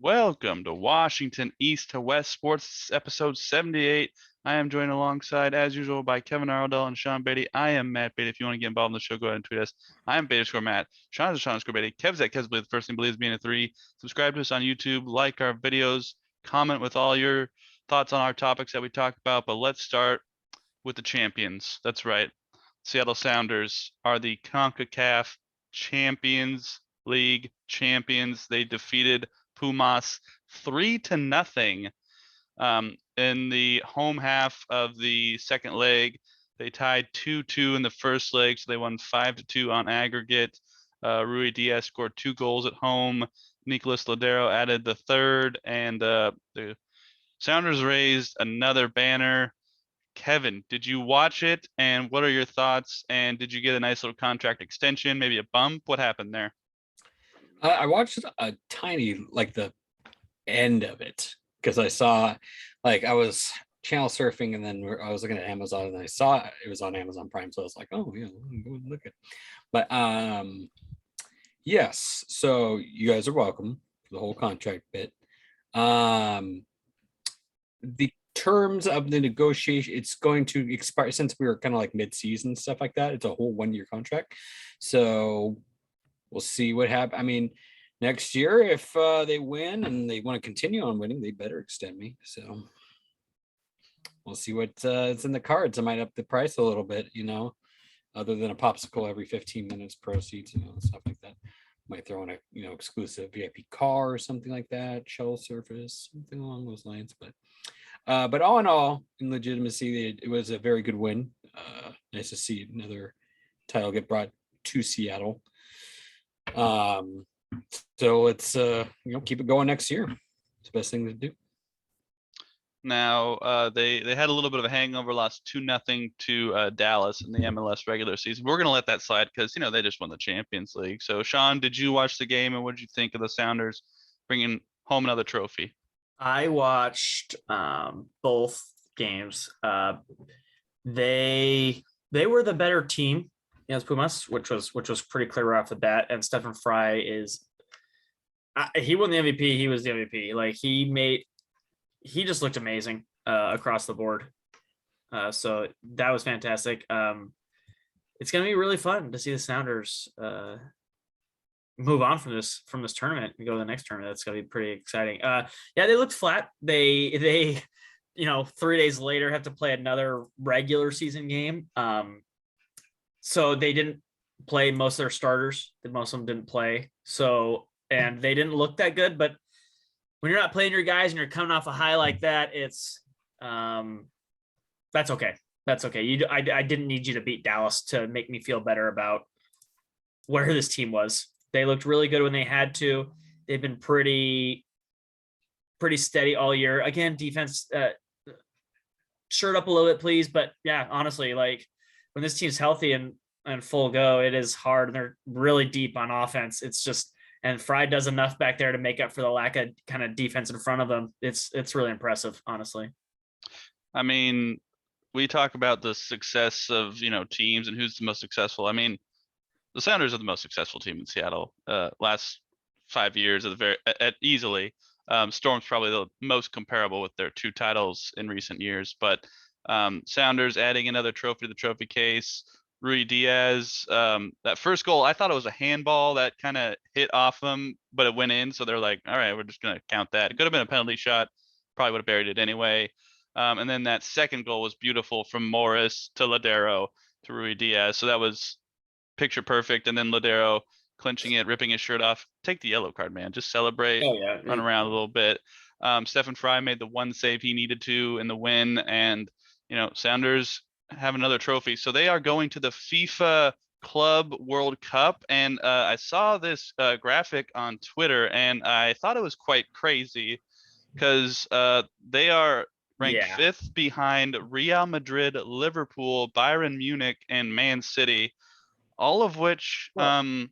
Welcome to Washington East to West Sports, episode 78. I am joined alongside, as usual, by Kevin Arldell and Sean Beatty. I am Matt Beatty. If you want to get involved in the show, go ahead and tweet us. I am Beatty score Matt. Sean is Sean score Beatty. Kev's at Kev's Believe. The first thing believes being a three. Subscribe to us on YouTube. Like our videos. Comment with all your thoughts on our topics that we talk about. But let's start with the champions. That's right. Seattle Sounders are the CONCACAF Champions League champions. They defeated Pumas 3-0 in the home half of the second leg. They tied 2-2 in the first leg, so they won 5-2 on aggregate. Rui Diaz scored 2 goals at home. Nicolas Lodeiro added the third, and the Sounders raised another banner. Kevin, did you watch it? And what are your thoughts? And did you get a nice little contract extension, maybe a bump? What happened there? I watched a tiny, the end of it because I saw, I was channel surfing and then I was looking at Amazon and I saw it was on Amazon Prime, so I was like, oh yeah, go look at. But yes, so you guys are welcome for the whole contract bit. The terms of the negotiation, it's going to expire since we were kind of like mid-season stuff like that. It's a whole 1-year contract, so we'll see what happens. I mean, next year, if they win and they want to continue on winning, they better extend me. So we'll see what is in the cards. I might up the price a little bit, other than a popsicle every 15 minutes proceeds, stuff like that. Might throw in a, exclusive VIP car or something like that, shuttle service, something along those lines. But all in all, in legitimacy, it was a very good win. Nice to see another title get brought to Seattle. So let's keep it going next year. It's the best thing to do. Now they had a little bit of a hangover, lost 2-0 to Dallas in the MLS regular season. We're gonna let that slide because they just won the Champions League. So Sean, did you watch the game and what did you think of the Sounders bringing home another trophy? I watched both games. They were the better team against Pumas, which was pretty clear right off the bat. And Stefan Fry is he won the MVP. He was the MVP. Like he just looked amazing across the board. So that was fantastic. It's gonna be really fun to see the Sounders move on from this tournament and go to the next tournament. That's gonna be pretty exciting. Yeah, they looked flat. They 3 days later have to play another regular season game. So they didn't play most of their starters. Most of them didn't play. So, and they didn't look that good, but when you're not playing your guys and you're coming off a high like that, it's that's okay. That's okay. I didn't need you to beat Dallas to make me feel better about where this team was. They looked really good when they had to. They've been pretty steady all year. Again, defense shirt up a little bit, please. But yeah, honestly, when this team's healthy and full go, it is hard. And they're really deep on offense. It's just, and Fry does enough back there to make up for the lack of kind of defense in front of them. It's really impressive, honestly. I mean, we talk about the success of teams and who's the most successful. I mean, the Sounders are the most successful team in Seattle. Last 5 years easily. Storm's probably the most comparable with their 2 titles in recent years, but Sounders adding another trophy to the trophy case. Rui Diaz, that first goal, I thought it was a handball that kind of hit off them, but it went in. So they're like, all right, we're just going to count that. It could have been a penalty shot. Probably would have buried it anyway. And then that second goal was beautiful from Morris to Lodeiro to Rui Diaz. So that was picture perfect. And then Lodeiro clinching it, ripping his shirt off. Take the yellow card, man. Just celebrate, run around a little bit. Stefan Fry made the one save he needed to in the win. And, Sounders have another trophy. So they are going to the FIFA Club World Cup. And I saw this graphic on Twitter and I thought it was quite crazy because they are ranked 5th behind Real Madrid, Liverpool, Bayern Munich, and Man City, all of which, for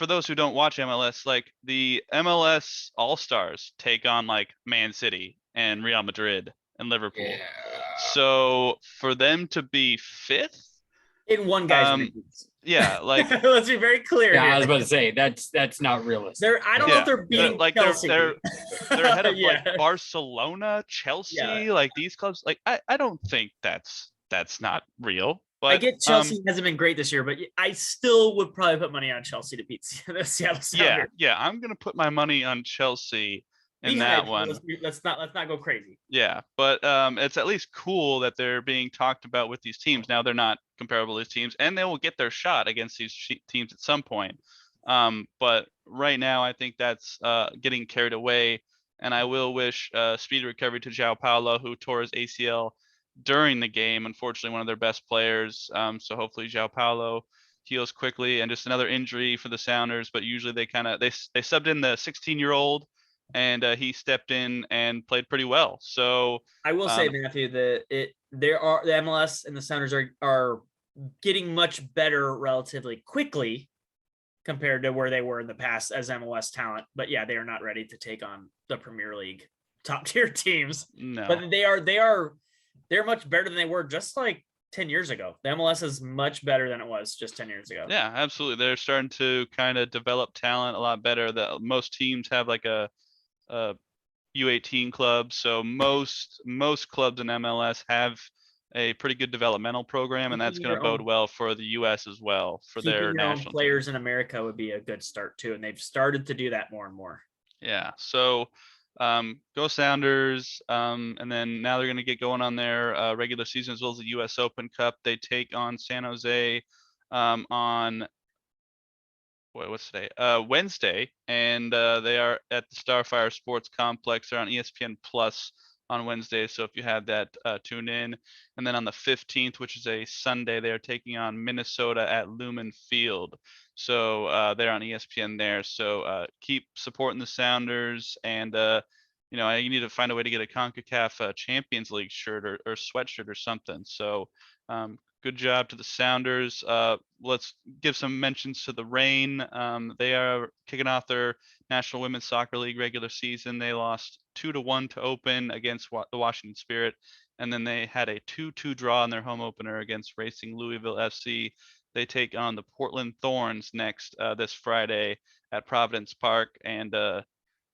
those who don't watch MLS, the MLS All-Stars take on Man City and Real Madrid and Liverpool. Yeah. So for them to be 5th, In one guy's Um, rankings. Yeah, like Let's be very clear. Yeah, here. I was about to say that's not realistic. I don't know Yeah, if they're beating like Chelsea. they're ahead of like Yeah. Barcelona, Chelsea, like these clubs. Like I don't think that's not real. But I get Chelsea hasn't been great this year, but I still would probably put money on Chelsea to beat the Seattle Sounders. yeah, I'm gonna put my money on Chelsea in that one. Let's not go crazy. Yeah, but it's at least cool that they're being talked about with these teams. Now they're not comparable to these teams, and they will get their shot against these teams at some point. But right now, I think that's getting carried away. And I will wish speedy recovery to João Paulo, who tore his ACL during the game. Unfortunately, one of their best players. So hopefully João Paulo heals quickly. And just another injury for the Sounders. But usually they subbed in the 16-year-old, and he stepped in and played pretty well. So I will say, Matthew, that the MLS and the Sounders are getting much better relatively quickly compared to where they were in the past as MLS talent. But yeah, they are not ready to take on the Premier League top tier teams. No. But they're much better than they were just like 10 years ago. The MLS is much better than it was just 10 years ago. Yeah, absolutely. They're starting to kind of develop talent a lot better. That most teams have like a U18 club. So most clubs in MLS have a pretty good developmental program, and that's going to bode well for the US as well for their national players team. in America would be a good start too, and they've started to do that more and more. Yeah. So go Sounders. And then now they're going to get going on their regular season as well as the US Open Cup. They take on San Jose on what's today? Wednesday, and they are at the Starfire Sports Complex. They're on ESPN Plus on Wednesday, so if you have that, tune in. And then on the 15th, which is a Sunday, they are taking on Minnesota at Lumen Field. So they're on ESPN there. So keep supporting the Sounders, and you need to find a way to get a CONCACAF Champions League shirt or sweatshirt or something. So good job to the Sounders. Let's give some mentions to the Reign. They are kicking off their National Women's Soccer League regular season. They lost 2-1 to open against the Washington Spirit, and then they had a 2-2 draw in their home opener against Racing Louisville FC. They take on the Portland Thorns next this Friday at Providence Park. And if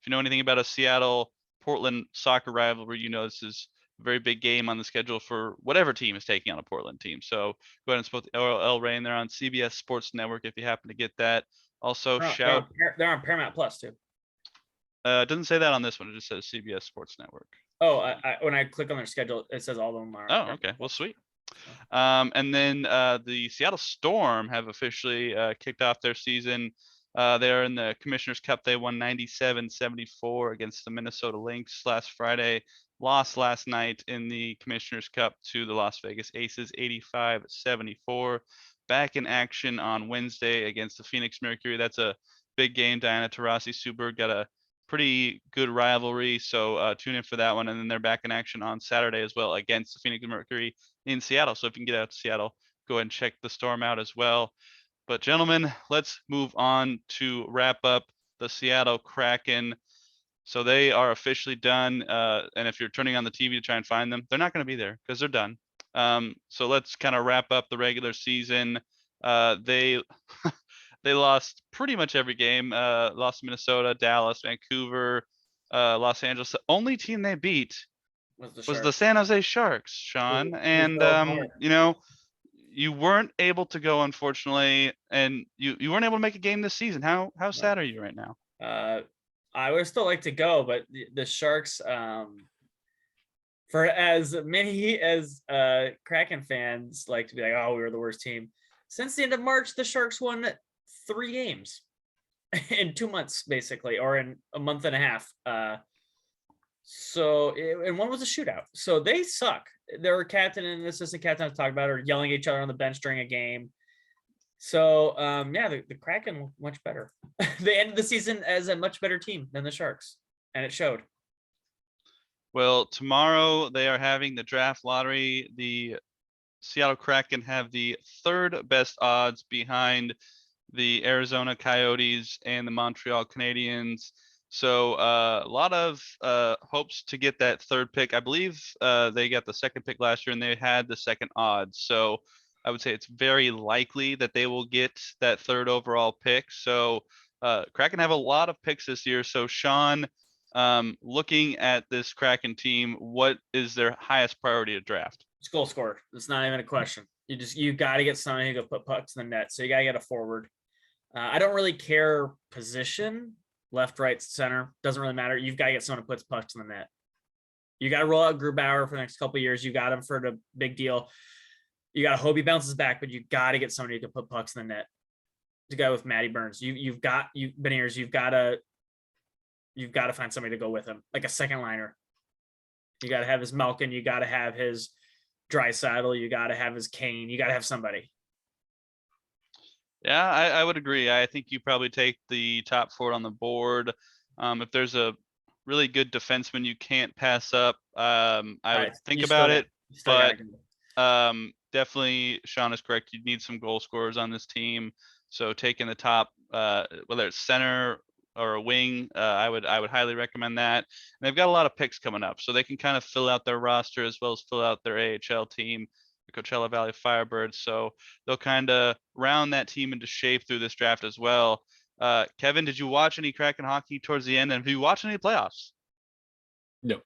you know anything about a Seattle-Portland soccer rivalry, this is very big game on the schedule for whatever team is taking on a Portland team. So go ahead and support the El Reign. They're on CBS Sports Network if you happen to get that. Also, they're on Paramount Plus too. It doesn't say that on this one. It just says CBS Sports Network. Oh, when I click on their schedule, it says all of them are. Oh, okay. Well, sweet. And then the Seattle Storm have officially kicked off their season. They're in the Commissioner's Cup. They won 97-74 against the Minnesota Lynx last Friday. Lost last night in the Commissioner's Cup to the Las Vegas Aces, 85-74. Back in action on Wednesday against the Phoenix Mercury. That's a big game. Diana Taurasi-Suberg got a pretty good rivalry, so tune in for that one. And then they're back in action on Saturday as well against the Phoenix Mercury in Seattle. So if you can get out to Seattle, go ahead and check the Storm out as well. But gentlemen, let's move on to wrap up the Seattle Kraken. So they are officially done. And if you're turning on the TV to try and find them, they're not going to be there because they're done. So let's kind of wrap up the regular season. They lost pretty much every game. Lost to Minnesota, Dallas, Vancouver, Los Angeles. The only team they beat was the San Jose Sharks, Sean. And you weren't able to go, unfortunately, and you weren't able to make a game this season. How sad are you right now? I would still like to go, but the Sharks, for as many as Kraken fans like to be like, oh, we were the worst team. Since the end of March, the Sharks won 3 games in 2 months, basically, or in a month and a half. And one was a shootout. So they suck. Their captain and assistant captain I've talked about are yelling at each other on the bench during a game. So the Kraken look much better. They ended the season as a much better team than the Sharks, and it showed. Well, tomorrow they are having the draft lottery. The Seattle Kraken have the 3rd best odds behind the Arizona Coyotes and the Montreal Canadiens. So a lot of hopes to get that 3rd pick. I believe they got the 2nd pick last year, and they had the 2nd odds. So I would say it's very likely that they will get that 3rd overall pick. So Kraken have a lot of picks this year. So Sean, looking at this Kraken team, what is their highest priority to draft? It's goal scorer. It's not even a question. You got to get somebody who can put pucks in the net. So you got to get a forward. I don't really care position, left, right, center. Doesn't really matter. You've got to get someone who puts pucks in the net. You got to roll out Grubauer for the next couple of years. You got him for the big deal. You got to hope he bounces back, but you got to get somebody who can put pucks in the net. The guy with Matty Burns. You've got Beniers. You've got to find somebody to go with him, like a second liner. You got to have his Malkin. You got to have his Draisaitl. You got to have his Kane. You got to have somebody. Yeah, I would agree. I think you probably take the top 4 on the board. If there's a really good defenseman you can't pass up, I would think about it. But definitely, Sean is correct. You need some goal scorers on this team. So taking the top, whether it's center or a wing, I would highly recommend that. And they've got a lot of picks coming up, so they can kind of fill out their roster as well as fill out their AHL team, the Coachella Valley Firebirds. So they'll kind of round that team into shape through this draft as well. Kevin, did you watch any Kraken hockey towards the end? And have you watched any playoffs? No.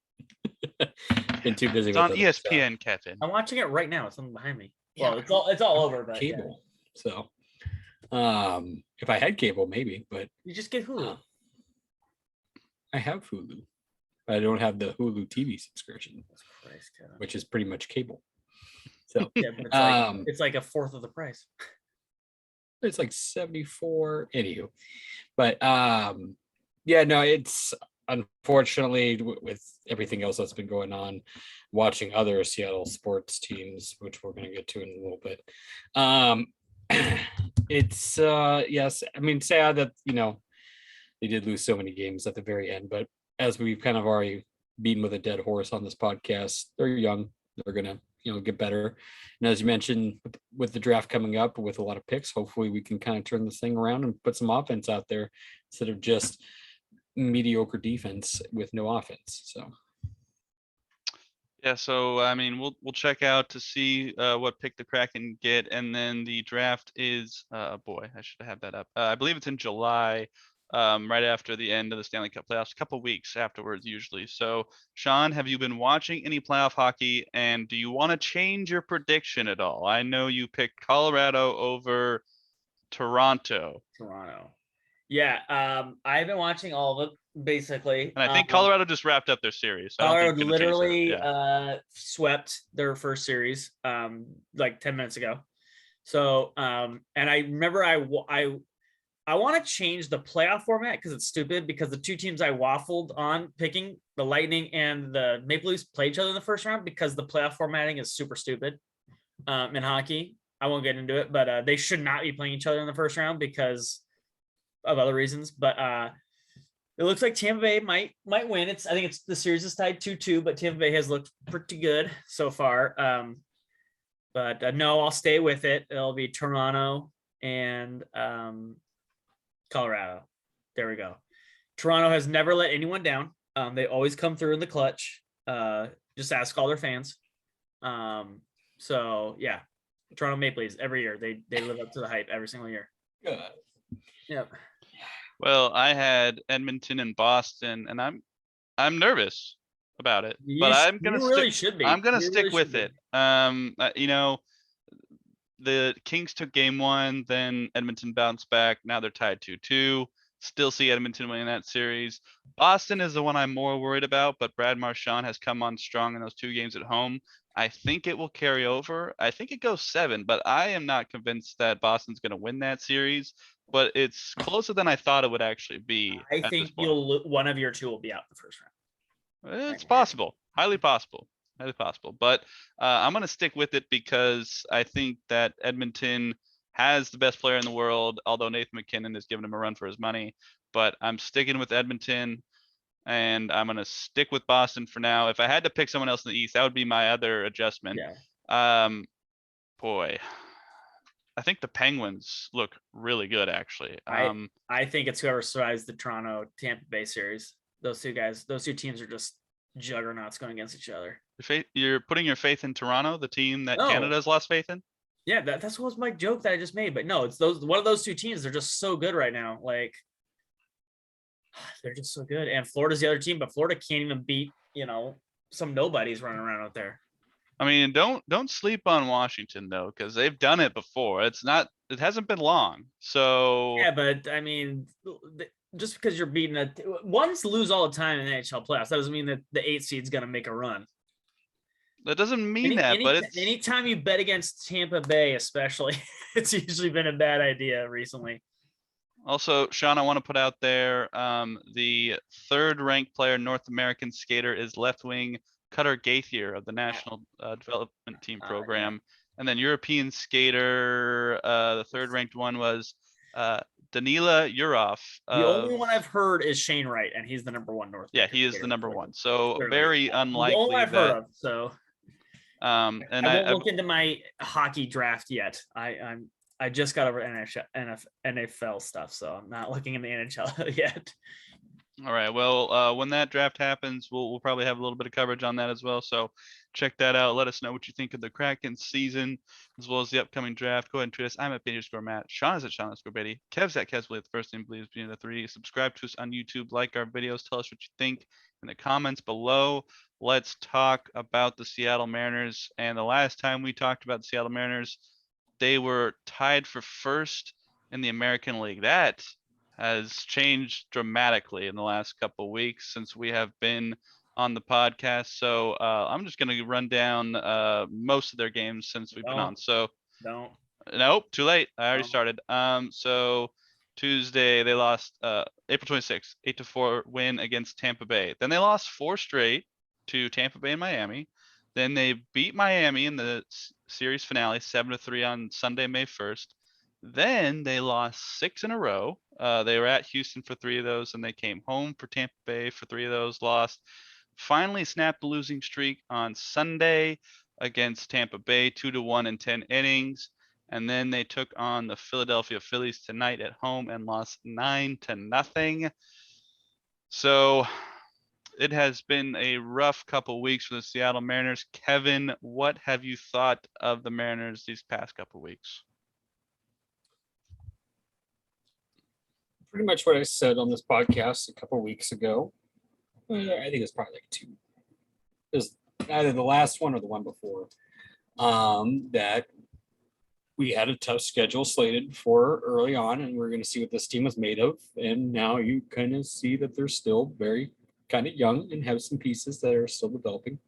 Been too busy. It's on ESPN, Kevin. I'm watching it right now. It's on behind me. Yeah. Well, it's all over, but Cable. Yeah. So, if I had cable, maybe, but you just get Hulu. I have Hulu. I don't have the Hulu TV subscription, Christ, which is pretty much cable. So yeah, but it's like a fourth of the price. It's like 74. Anywho, but yeah, no, it's unfortunately with everything else that's been going on, watching other Seattle sports teams, which we're going to get to in a little bit. It's yes, I mean, sad that they did lose so many games at the very end, but as we've kind of already beaten with a dead horse on this podcast, they're young, they're gonna get better. And as you mentioned, with the draft coming up with a lot of picks, hopefully we can kind of turn this thing around and put some offense out there instead of just mediocre defense with no offense. So yeah, so I mean, we'll check out to see what pick the Kraken get, and then the draft is boy, I should have that up. I believe it's in July, right after the end of the Stanley Cup playoffs, a couple weeks afterwards usually. So Sean, have you been watching any playoff hockey, and do you want to change your prediction at all? I know you picked Colorado over Toronto. Yeah, I've been watching all of it basically, and I think Colorado just wrapped up their series. So Colorado literally swept their first series like 10 minutes ago. So and I remember I want to change the playoff format because it's stupid, because the two teams I waffled on picking, the Lightning and the Maple Leafs, play each other in the first round because the playoff formatting is super stupid in hockey. I won't get into it, but they should not be playing each other in the first round because of other reasons. But it looks like Tampa Bay might win. I think the series is tied 2-2, but Tampa Bay has looked pretty good so far. But no, I'll stay with it. It'll be Toronto and Colorado. There we go. Toronto has never let anyone down. They always come through in the clutch. Just ask all their fans. So yeah, Toronto Maple Leafs every year. They live up to the hype every single year. Good. Yep. Well, I had Edmonton and Boston, and I'm nervous about it, but I'm gonna stick with it. The Kings took game 1, then Edmonton bounced back. Now they're tied 2-2. Still see Edmonton winning that series. Boston is the one I'm more worried about, but Brad Marchand has come on strong in those 2 games at home. I think it will carry over. I think it goes 7, but I am not convinced that Boston's going to win that series. But it's closer than I thought it would actually be. I think one of your two will be out in the first round. It's possible, highly possible. But I'm going to stick with it because I think that Edmonton has the best player in the world, although Nathan McKinnon has given him a run for his money. But I'm sticking with Edmonton, and I'm going to stick with Boston for now. If I had to pick someone else in the East, that would be my other adjustment. Yeah. Boy, I think the Penguins look really good, actually. I think it's whoever survives the Toronto Tampa Bay series. Those two teams are just juggernauts going against each other. You're putting your faith in Toronto, the team that Canada's lost faith in? Yeah, that's what was my joke that I just made. But no, it's one of those two teams. They're just so good right now. Like they're just so good. And Florida's the other team, but Florida can't even beat, some nobodies running around out there. I mean, don't sleep on Washington though, because they've done it before. It hasn't been long. So Yeah, but I mean, just because you're beating ones lose all the time in the NHL playoffs, that doesn't mean that the 8 seed's going to make a run. that doesn't mean that, but it's Anytime you bet against Tampa Bay, especially, it's usually been a bad idea recently. also, Sean, I want to put out there, the third ranked player, North American skater, is left wing Cutter Gaithier of the National Development Team program. Yeah. And then European skater, the third ranked one was Danila Urov. The only one I've heard is Shane Wright, and he's the number one North. Yeah, he is the number one. So Clearly. very The unlikely only I've heard of. So and I won't look into my hockey draft yet. I just got over NFL stuff, so I'm not looking in the NHL yet. All right. Well, when that draft happens, we'll probably have a little bit of coverage on that as well. So check that out. Let us know what you think of the Kraken season as well as the upcoming draft. Go ahead and tweet us. I'm at Matt. Sean is at Sean_Beatty. Kev's at Kev's the first name believes being the 3. Subscribe to us on YouTube. Like our videos. Tell us what you think in the comments below. Let's talk about the Seattle Mariners. And the last time we talked about the Seattle Mariners, they were tied for first in the American League. That has changed dramatically in the last couple of weeks since we have been on the podcast. So I'm just going to run down most of their games since we've been on. So nope, too late. I already started. So Tuesday they lost April 26th, 8-4 win against Tampa Bay. Then they lost 4 straight to Tampa Bay and Miami. Then they beat Miami in the series finale 7-3 on Sunday, May 1st. Then they lost 6 in a row. They were at Houston for 3 of those, and they came home for Tampa Bay for 3 of those, lost. Finally snapped the losing streak on Sunday against Tampa Bay, 2-1 in 10 innings. And then they took on the Philadelphia Phillies tonight at home and lost 9-0. So it has been a rough couple weeks for the Seattle Mariners. Kevin, what have you thought of the Mariners these past couple weeks? Pretty much what I said on this podcast a couple weeks ago. I think it's probably like 2. It was either the last one or the one before. That we had a tough schedule slated for early on, and we're going to see what this team was made of. And now you kind of see that they're still very kind of young and have some pieces that are still developing.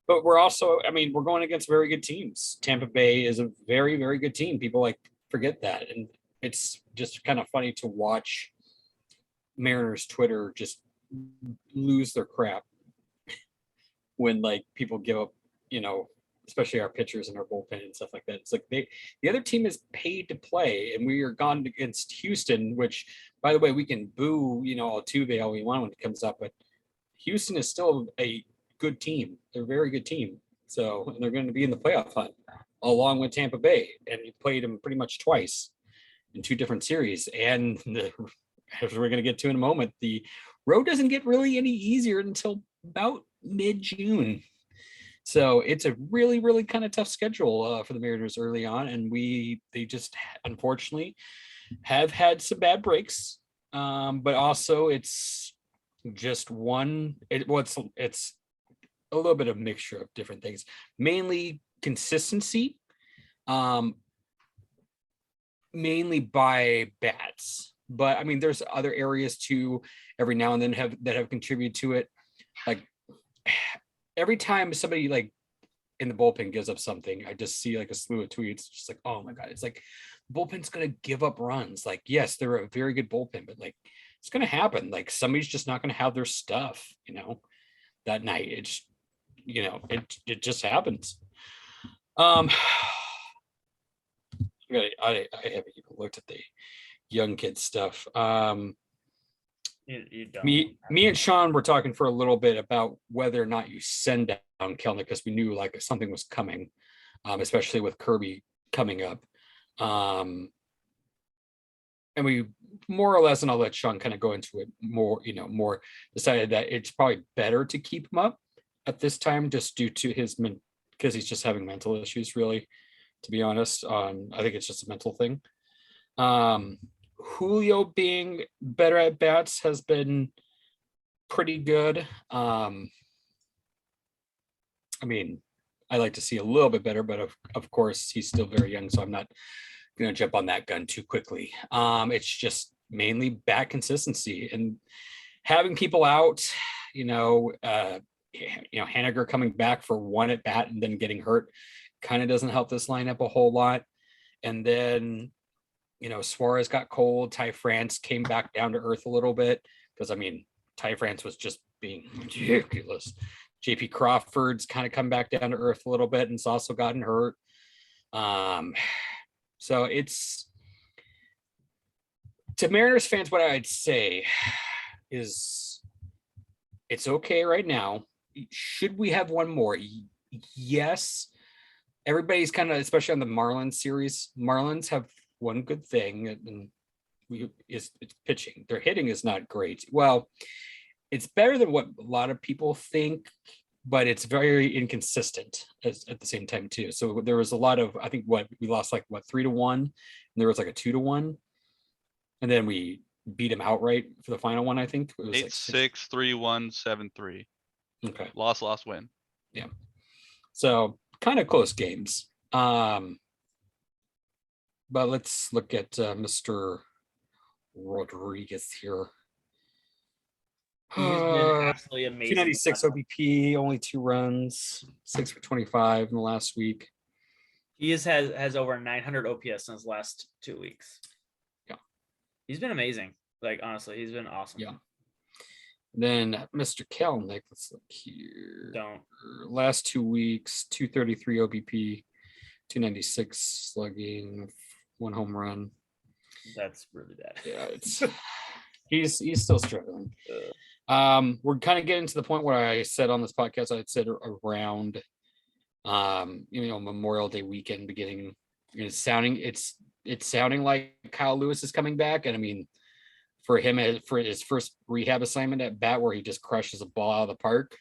But we're also, we're going against very good teams. Tampa Bay is a very, very good team. People forget that. And it's just kind of funny to watch Mariners Twitter just lose their crap when people give up, especially our pitchers and our bullpen and stuff like that. It's like the other team is paid to play, and we are gone against Houston, which, by the way, we can boo, Altuve all we want when it comes up, but Houston is still a good team. They're a very good team. So, and they're going to be in the playoff hunt along with Tampa Bay, and we played them pretty much twice in 2 different series. And as we're going to get to in a moment, the road doesn't get really any easier until about mid-June. So it's a really, really kind of tough schedule for the Mariners early on. And they just unfortunately have had some bad breaks. But also it's just it's a little bit of mixture of different things, mainly consistency, mainly by bats. But there's other areas too every now and then that have contributed to it. Like every time somebody in the bullpen gives up something, I just see a slew of tweets just oh my God, it's like the bullpen's going to give up runs. Yes, they're a very good bullpen, but it's going to happen. Somebody's just not going to have their stuff, that night. It's, it just happens. I haven't even looked at the young kid stuff. You don't. Me and Sean were talking for a little bit about whether or not you send down Kelenic, because we knew something was coming, especially with Kirby coming up. And we more or less, and I'll let Sean kind of go into it more, more decided that it's probably better to keep him up at this time, just due to because he's just having mental issues really. to be honest. I think it's just a mental thing. Julio being better at bats has been pretty good. I mean, I like to see a little bit better, but of course he's still very young, so I'm not going to jump on that gun too quickly. It's just mainly bat consistency and having people out, Haniger coming back for one at bat and then getting hurt kind of doesn't help this lineup a whole lot. And then, Suarez got cold. Ty France came back down to earth a little bit because, Ty France was just being ridiculous. JP Crawford's kind of come back down to earth a little bit and it's also gotten hurt. So it's, to Mariners fans, what I'd say is it's okay right now. Should we have one more? Yes. Everybody's kind of, especially on the Marlins series, Marlins have one good thing, and it's pitching. Their hitting is not great. Well, it's better than what a lot of people think, but it's very inconsistent at the same time too. So there was a lot of, I think we lost 3-1, and there was like a 2-1, and then we beat him outright for the final one. I think it was 8-6, 3-1, 7-3. Okay. Loss, win. Yeah. So kind of close games. But let's look at Mr. Rodriguez here. He's been absolutely amazing. 296 OBP, only 2 runs, 6 for 25 in the last week. He has over 900 OPS in his last 2 weeks. Yeah. He's been amazing. Like, honestly, he's been awesome. Yeah. Then Mr. Kelenic, let's look here. Last 2 weeks, 233 OBP, 296 slugging, 1 home run. That's really bad. Yeah, he's still struggling. We're kind of getting to the point where I said on this podcast, I had said around Memorial Day weekend beginning, it's sounding like Kyle Lewis is coming back. And for him, for his first rehab assignment at bat where he just crushes a ball out of the park,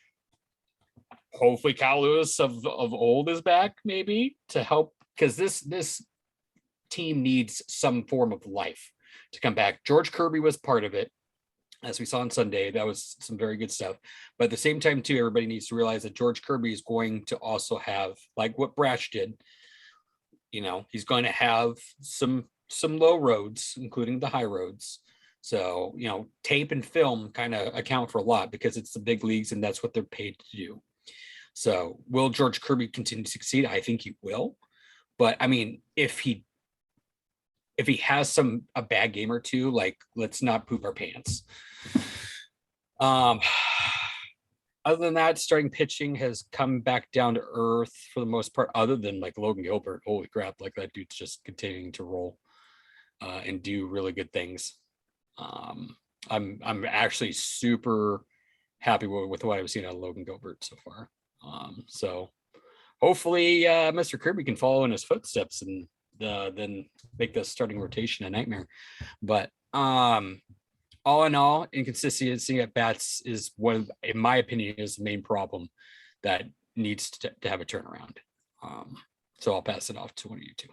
hopefully Kyle Lewis of old is back maybe to help, because this team needs some form of life to come back. George Kirby was part of it, as we saw on Sunday. That was some very good stuff. But at the same time too, everybody needs to realize that George Kirby is going to also have, like what Brash did, he's going to have some low roads, including the high roads. So, tape and film kind of account for a lot because it's the big leagues and that's what they're paid to do. So will George Kirby continue to succeed? I think he will. But if he has a bad game or two, let's not poop our pants. Other than that, starting pitching has come back down to earth for the most part, other than Logan Gilbert. Holy crap, that dude's just continuing to roll and do really good things. I'm actually super happy with what I've seen out of Logan Gilbert so far. So hopefully Mr. Kirby can follow in his footsteps and then make the starting rotation a nightmare. But all in all, inconsistency at bats is one, in my opinion, is the main problem that needs to have a turnaround. So I'll pass it off to one of you two.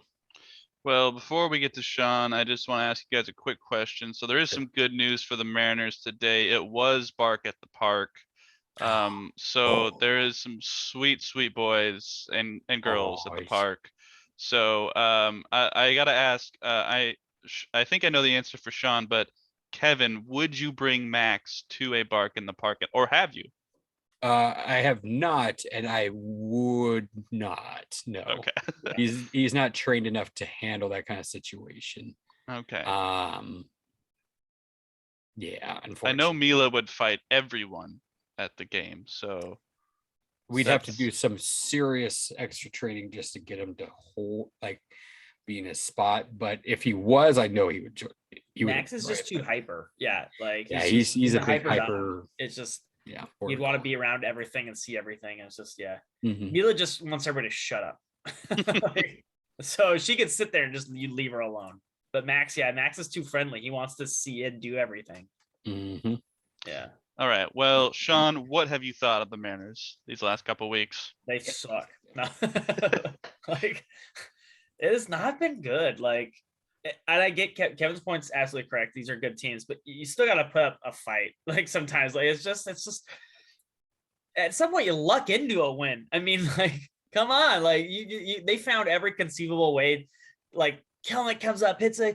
Well, before we get to Sean, I just want to ask you guys a quick question. So there is some good news for the Mariners today. It was bark at the park. So there is some sweet boys and girls at the park. So I gotta ask, I think I know the answer for Sean, but Kevin, would you bring Max to a bark in the park, or have you? I have not, and I would not. No. Okay. He's not trained enough to handle that kind of situation. Okay. Yeah, unfortunately. I know Mila would fight everyone at the game, so we'd have to do some serious extra training just to get him to be in his spot. But if he was, I know he would. Max is just too hyper. Yeah, he's a big hyper. It's just. Yeah, you'd want to be around everything and see everything. And it's just, Mm-hmm. Mila just wants everybody to shut up. So she could sit there and just you leave her alone. But Max is too friendly. He wants to see and do everything. Mm-hmm. Yeah. All right. Well, Sean, what have you thought of the Mariners these last couple of weeks? They suck. No. It has not been good. Like, and I get Kevin's point's absolutely correct. These are good teams, but you still got to put up a fight. Like sometimes, like it's just at some point you luck into a win. I mean, like, come on, like they found every conceivable way. Like Kelenic comes up, hits a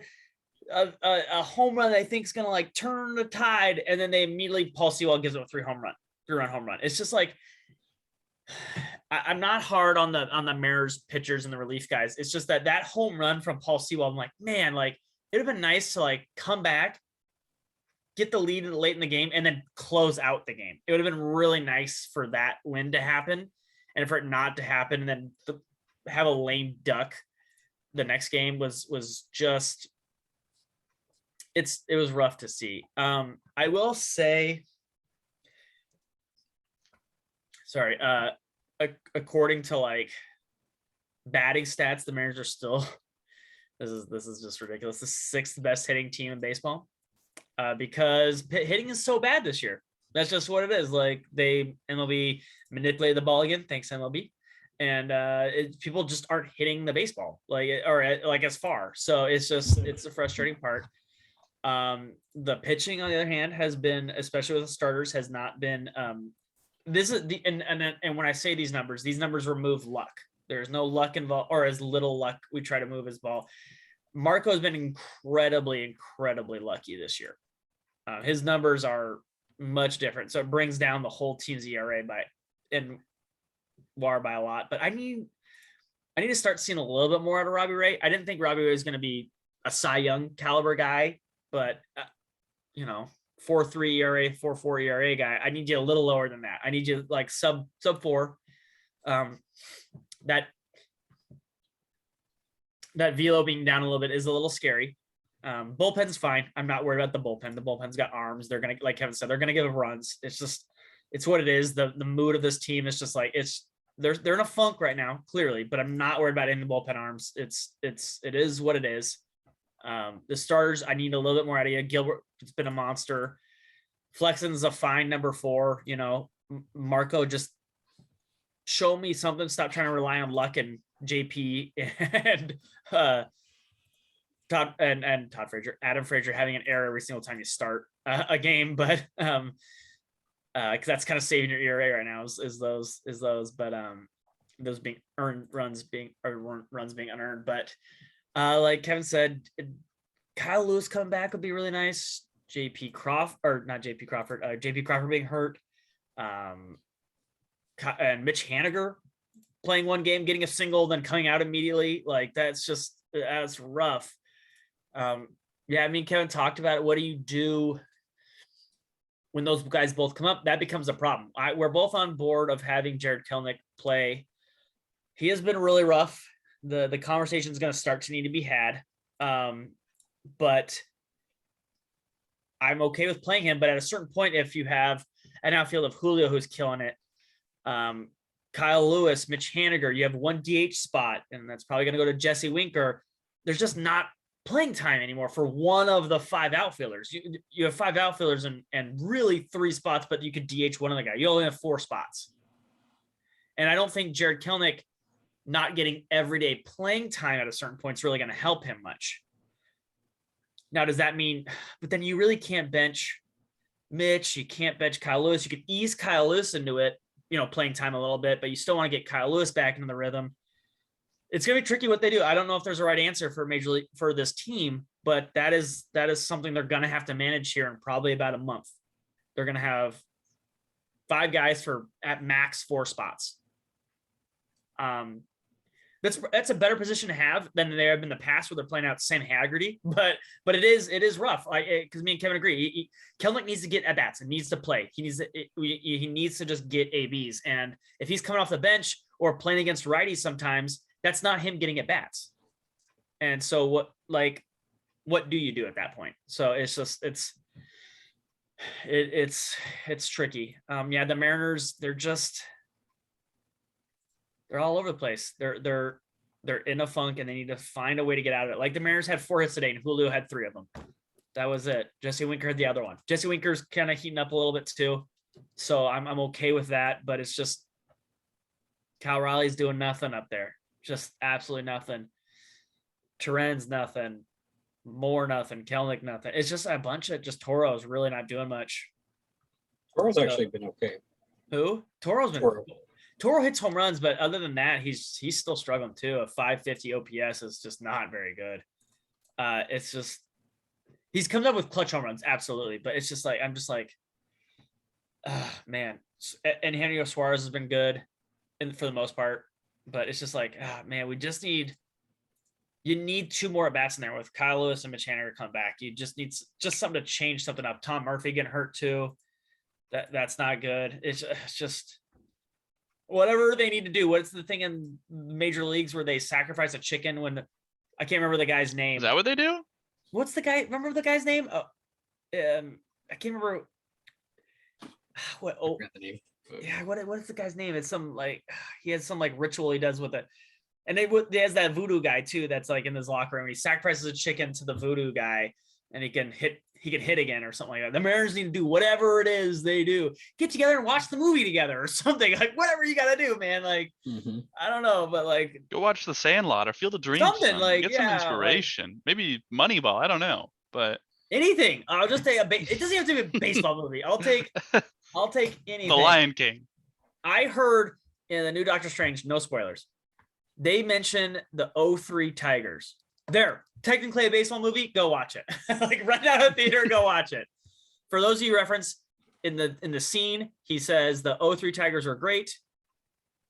home run that I think is gonna like turn the tide, and then they immediately Paul Sewell gives him a three-run home run. It's just like I'm not hard on the Mariners pitchers and the relief guys. It's just that home run from Paul Sewell, I'm like, man, like it'd have been nice to like come back, get the lead late in the game, and then close out the game. It would have been really nice for that win to happen, and for it not to happen, and then have a lame duck the next game was just it was rough to see. I will say, sorry, according to like batting stats, the Mariners are still this is just ridiculous. The 6th best hitting team in baseball, because hitting is so bad this year. That's just what it is. Like MLB manipulated the ball again. Thanks MLB. And people just aren't hitting the baseball like as far. So it's a frustrating part. The pitching, on the other hand, has been, especially with the starters, has not been. This is the and when I say these numbers remove luck. There's no luck involved, or as little luck we try to move his ball. Marco has been incredibly lucky this year. His numbers are much different, so it brings down the whole team's ERA by WAR by a lot. But I need to start seeing a little bit more out of Robbie Ray. I didn't think Robbie Ray was going to be a Cy Young caliber guy, but 4.3 ERA, 4.4 ERA guy. I need you a little lower than that. I need you like sub 4. That velo being down a little bit is a little scary. Bullpen's fine. I'm not worried about the bullpen. The bullpen's got arms. They're gonna, like Kevin said, they're gonna give runs. It's what it is. The mood of this team is just like they're in a funk right now, clearly, but I'm not worried about any of the bullpen arms. It is what it is. The starters, I need a little bit more out of you. Gilbert, it's been a monster. Flexen's a fine number 4. Marco, just show me something. Stop trying to rely on luck and JP and Todd Frazier, Adam Frazier having an error every single time you start a game, but because that's kind of saving your ERA right now is those, but those being earned runs being unearned. But like Kevin said, Kyle Lewis coming back would be really nice. JP Crawford being hurt, and Mitch Haniger playing one game, getting a single, then coming out immediately. Like that's rough. Yeah, I mean, Kevin talked about it. What do you do when those guys both come up? That becomes a problem. We're both on board of having Jarred Kelenic play. He has been really rough. The conversation is going to start to need to be had. But I'm okay with playing him. But at a certain point, if you have an outfield of Julio who's killing it, Kyle Lewis, Mitch Haniger, you have one DH spot, and that's probably going to go to Jesse Winker. There's just not playing time anymore for one of the 5 outfielders. You have 5 outfielders and really 3 spots, but you could DH one of the guy. You only have 4 spots. And I don't think Jarred Kelenic not getting everyday playing time at a certain point is really going to help him much. Now, does that mean, but then you really can't bench Mitch. You can't bench Kyle Lewis. You could ease Kyle Lewis into it, playing time a little bit, but you still want to get Kyle Lewis back into the rhythm. It's going to be tricky what they do. I don't know if there's a right answer for Major League for this team, but that is something they're going to have to manage here in probably about a month. They're going to have 5 guys for at max 4 spots. That's a better position to have than they have in the past, where they're playing out Sam Haggerty. But it is rough. Because me and Kevin agree. Kelenic needs to get at bats and needs to play. He needs to just get ABs. And if he's coming off the bench or playing against righties, sometimes that's not him getting at bats. And so what do you do at that point? So it's tricky. Yeah, the Mariners, they're all over the place. They're in a funk, and they need to find a way to get out of it. Like the Mariners had 4 hits today, and Julio had 3 of them. That was it. Jesse Winker had the other one. Jesse Winker's kind of heating up a little bit too, so I'm okay with that. But it's just Cal Raleigh's doing nothing up there, just absolutely nothing. Turen's nothing. Moore nothing. Kelenic nothing. It's just a bunch of just Toro's really not doing much. Toro's So- actually been okay. Who? Toro's been Toro. Toro hits home runs, but other than that, he's still struggling too. A 550 OPS is just not very good. It's just he's come up with clutch home runs, absolutely, but it's just like I'm just like, man. And Henry Suarez has been good, and for the most part, but it's just like, man, we just need. You need 2 more at bats in there with Kyle Lewis and Mitch Haniger come back. You just need just something to change something up. Tom Murphy getting hurt too. That's not good. It's just whatever they need to do. What's the thing in major leagues where they sacrifice a chicken when I can't remember the guy's name. Is that what they do? What's the guy? Remember the guy's name? I can't remember. What? Oh, Forgot the name. yeah. What is the guy's name? It's some like he has some like ritual he does with it. And they has that voodoo guy too. That's like in his locker room. He sacrifices a chicken to the voodoo guy, and he can hit again or something like that. The Mariners need to do whatever it is they do. Get together and watch the movie together or something. Like whatever you got to do, man. Like I don't know, but like Go watch The Sandlot or Field of Dreams. Something like, get yeah, some inspiration. Maybe Moneyball. I don't know, but anything. I'll just take it doesn't have to be a baseball movie. I'll take anything. The Lion King. I heard in the new Doctor Strange, no spoilers. They mention the 03 Tigers. They're technically a baseball movie. Go watch it. Like run out of the theater, go watch it. For those of you reference in the scene, he says the 03 Tigers are great.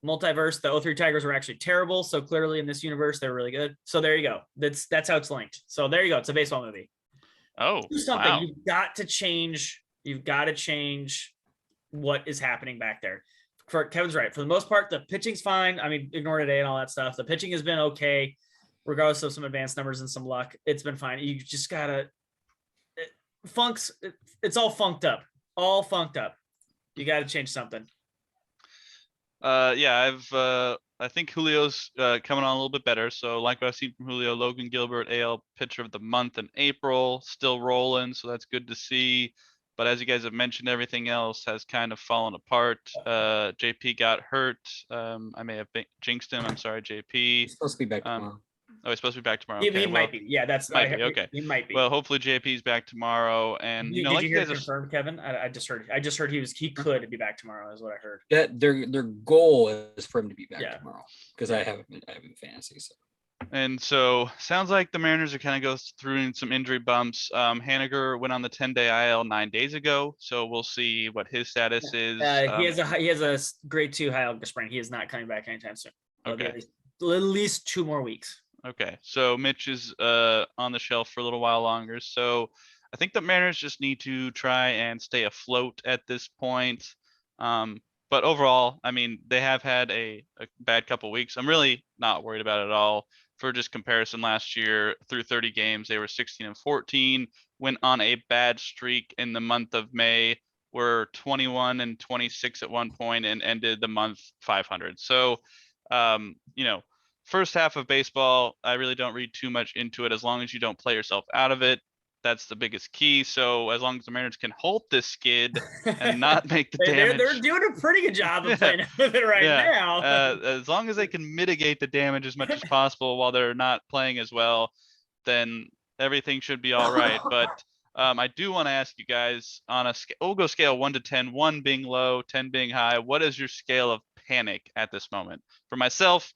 Multiverse, the 03 Tigers were actually terrible. So clearly in this universe, they're really good. So there you go. That's how it's linked. So there you go. It's a baseball movie. Oh, Do something. wow. You've got to change. You've got to change what is happening back there. Kevin's right. For the most part, the pitching's fine. I mean, ignore today and all that stuff. The pitching has been okay, regardless of some advanced numbers and some luck. It's been fine. You just gotta it's all funked up. All funked up. You got to change something. Yeah, I think Julio's coming on a little bit better. So like what I've seen from Julio, Logan Gilbert, AL pitcher of the month in April, still rolling. So that's good to see. But as you guys have mentioned, everything else has kind of fallen apart. JP got hurt. I may have jinxed him. I'm sorry, JP. He's supposed to be back tomorrow. Oh, he's supposed to be back tomorrow. He Okay, might be. Yeah, that's might be, okay. He might be. Well, hopefully JP's back tomorrow. And did like you you hear guys it have, confirmed, Kevin? I just heard he could be back tomorrow. Is what I heard. That their goal is for him to be back Yeah. tomorrow because I have fantasy. So and so sounds like the Mariners are kind of go through some injury bumps. Haniger went on the 10-day IL 9 days ago, so we'll see what his status is. He has a grade 2 high ankle sprain. He is not coming back anytime soon. Okay. At least 2 more weeks. Okay, so Mitch is on the shelf for a little while longer. So I think the Mariners just need to try and stay afloat at this point. But overall, I mean, they have had a bad couple weeks. I'm really not worried about it at all. For just comparison, last year through 30 games, they were 16-14, went on a bad streak in the month of May, were 21-26 at one point and ended the month 500. So, first half of baseball, I really don't read too much into it. As long as you don't play yourself out of it, that's the biggest key. So as long as the Mariners can hold this skid and not make the damage. They're doing a pretty good job of playing with it right now. As long as they can mitigate the damage as much as possible while they're not playing as well, then everything should be all right. But I do want to ask you guys on we'll go scale 1 to 10, 1 being low, 10 being high. What is your scale of panic at this moment? For myself,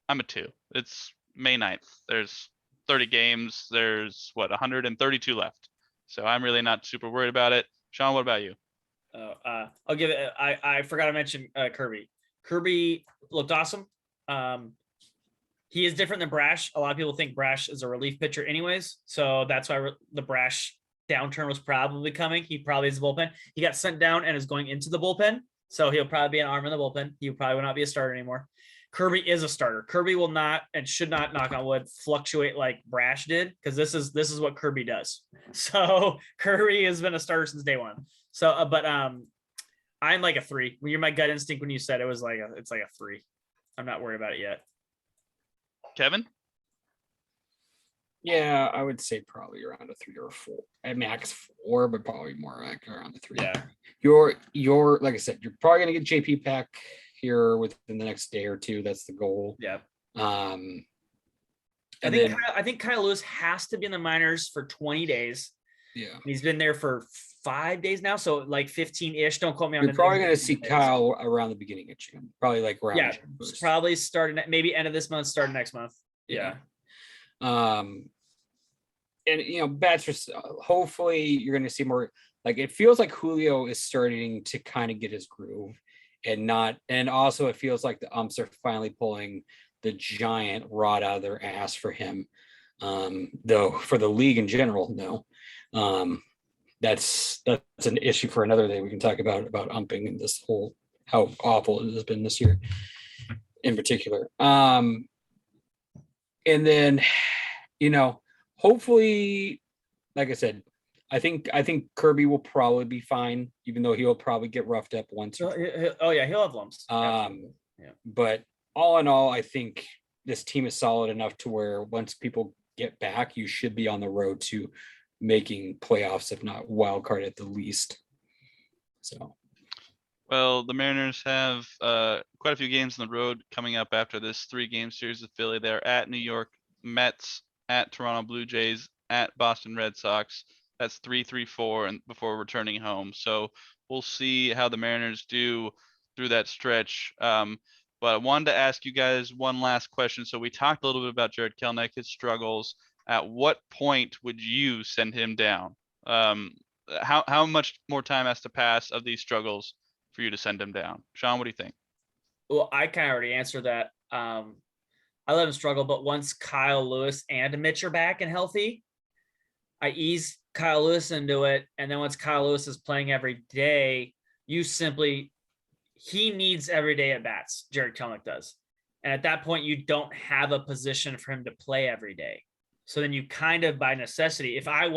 I'm a 2. It's May 9th. There's 30 games. There's 132 left. So I'm really not super worried about it. Sean, what about you? I'll give it. I forgot to mention Kirby. Kirby looked awesome. He is different than Brash. A lot of people think Brash is a relief pitcher anyways. So that's why the Brash downturn was probably coming. He probably is the bullpen. He got sent down and is going into the bullpen. So he'll probably be an arm in the bullpen. He probably will not be a starter anymore. Kirby is a starter. Kirby will not and should not, knock on wood, fluctuate like Brash did, because this is what Kirby does. So Kirby has been a starter since day one. So, but I'm like a 3. When you're my gut instinct when you said it's like a 3. I'm not worried about it yet. Kevin? yeah, I would say probably around a 3 or a 4. At max 4, but probably more like around the 3. Yeah. You're like I said, you're probably gonna get JP back here within the next day or two. That's the goal. Yeah. And I think Kyle Lewis has to be in the minors for 20 days. Yeah. And he's been there for 5 days now, so like 15-ish. Don't quote me on You're the probably going to days. see Kyle around the beginning of June, probably like around Yeah, June 1st. probably starting maybe end of this month, starting next month. Yeah. And bats are hopefully you're going to see more. Like it feels like Julio is starting to kind of get his groove, and also it feels like the umps are finally pulling the giant rod out of their ass for him. Though for the league in general, no. That's an issue for another day. We can talk about umping and this whole how awful it has been this year in particular. And then, hopefully, like I said, I think Kirby will probably be fine, even though he'll probably get roughed up once. Oh yeah, he'll have lumps. But all in all, I think this team is solid enough to where once people get back, you should be on the road to making playoffs, if not wild card at the least. So, well, the Mariners have quite a few games on the road coming up after this 3-game series with Philly. They're at New York Mets, at Toronto Blue Jays, at Boston Red Sox. That's 3-3-4 and before returning home. So we'll see how the Mariners do through that stretch. But I wanted to ask you guys one last question. So we talked a little bit about Jarred Kelenic, his struggles. At what point would you send him down? How much more time has to pass of these struggles for you to send him down? Sean, what do you think? Well, I kind of already answered that. I let him struggle, but once Kyle Lewis and Mitch are back and healthy, I ease Kyle Lewis into it. And then once Kyle Lewis is playing every day, he needs every day at bats. Jarred Kelenic does. And at that point, you don't have a position for him to play every day. So then you kind of by necessity, if I